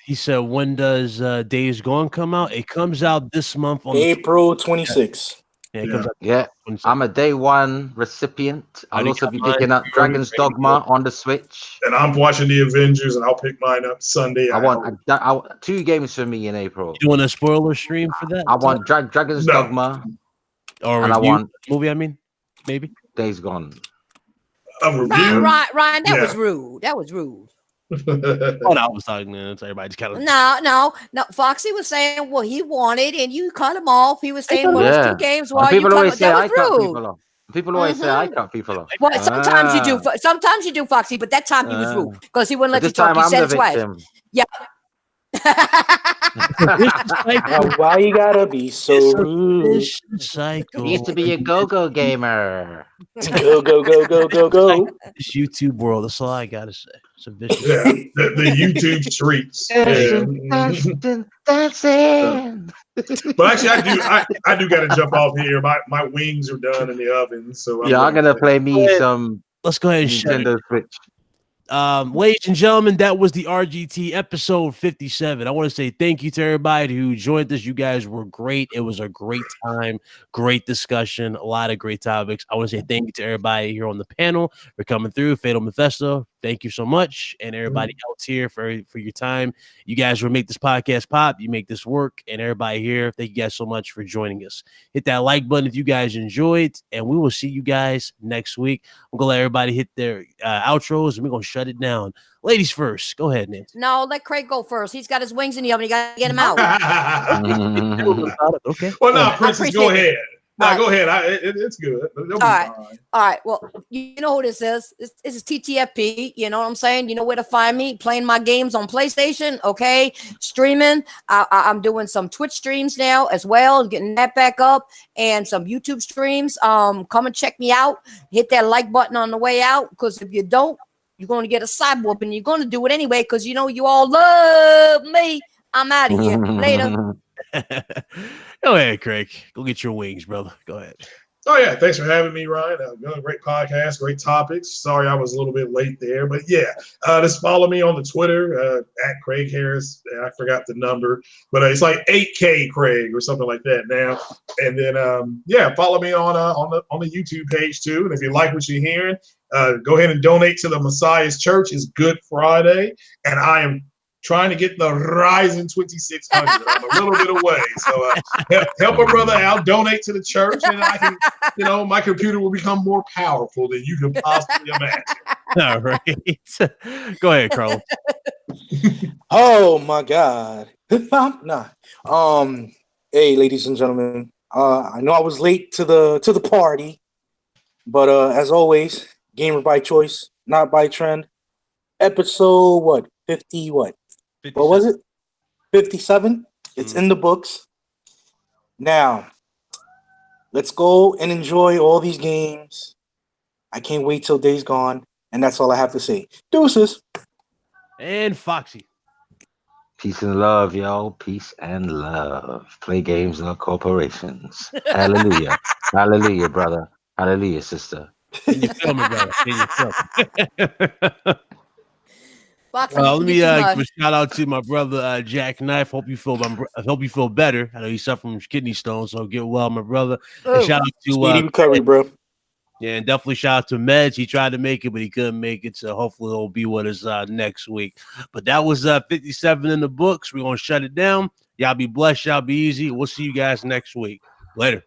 He said, when does Days Gone come out? It comes out this month on April 26th. Yeah, it comes out. Yeah, I'm a day one recipient. I'll also be picking up Dragon's Dogma on the Switch. And I'm watching the Avengers, and I'll pick mine up Sunday. I want 2 games for me in April. You doing a spoiler stream for that? I want Dragon's Dogma. Or and I want movie, I mean, maybe. Days Gone. A review? Ryan, that was rude. That was rude. Oh, no, I was talking to everybody. Just kind of No. Foxy was saying what he wanted, and you cut him off. He was saying, "Well, there's 2 games." While you cut him, that was rude. People always say I cut people off. Well, sometimes you do. Sometimes you do, Foxy, but that time he was rude because he wouldn't let you talk. You said it's right. Yeah. Why you gotta be so rude? Psycho. He used to be a go-go gamer. Go. This YouTube world. That's all I gotta say. It's a vicious. Yeah, the YouTube streets. But actually, I do got to jump off here. My wings are done in the oven, so I'm gonna play me some. Let's go ahead and Nintendo Switch. Ladies and gentlemen, that was the RGT episode 57. I want to say thank you to everybody who joined us. You guys were great. It was a great time, great discussion, a lot of great topics. I want to say thank you to everybody here on the panel for coming through. Fatal Mephisto, thank you so much, and everybody else here for your time. You guys will make this podcast pop. You make this work, and everybody here, thank you guys so much for joining us. Hit that like button if you guys enjoyed, and we will see you guys next week. I'm gonna let everybody hit their outros, and we're gonna shut it down. Ladies first. Go ahead, Nancy. No, let Craig go first. He's got his wings in the oven. You got to get him out. Okay. Well, no, Princess, go ahead. No, go ahead. It's good. All right. Well, you know who this is. This is TTFP. You know what I'm saying? You know where to find me. Playing my games on PlayStation. Okay. Streaming. I'm doing some Twitch streams now as well. Getting that back up. And some YouTube streams. Come and check me out. Hit that like button on the way out. Because if you don't, you're going to get a side whooping. You're going to do it anyway. Because you know you all love me. I'm out of here. Later. Go ahead, Craig. Go get your wings, brother. Go ahead. Oh, yeah. Thanks for having me, Ryan. Great podcast, great topics. Sorry I was a little bit late there. But, yeah, just follow me on the Twitter, at Craig Harris. I forgot the number. But it's like 8K Craig or something like that now. And then, follow me on the YouTube page, too. And if you like what you're hearing, go ahead and donate to the Messiah's Church. It's Good Friday. And I am trying to get the Ryzen 2600. I'm a little bit away. So help a brother out, donate to the church, and I can, my computer will become more powerful than you can possibly imagine. All right. Go ahead, Carl. Oh my God. Hey, ladies and gentlemen. I know I was late to the party, but as always, gamer by choice, not by trend. Episode what? 50 what? 57. What was it? 57. It's in the books. Now, let's go and enjoy all these games. I can't wait till Days Gone, and that's all I have to say. Deuces. And Foxy. Peace and love, y'all. Peace and love. Play games, not corporations. Hallelujah. Hallelujah, brother. Hallelujah, sister. Can you feel me, brother? Can you feel me? Foxy, Well, let me get give a shout out to my brother Jack Knife. Hope you feel better. I know you suffer from kidney stones, so get well, my brother. And shout out to Speedy recovery, bro. Yeah, and definitely shout out to Meds. He tried to make it, but he couldn't make it. So hopefully he'll be with us next week. But that was 57 in the books. We're gonna shut it down. Y'all be blessed. Y'all be easy. We'll see you guys next week. Later.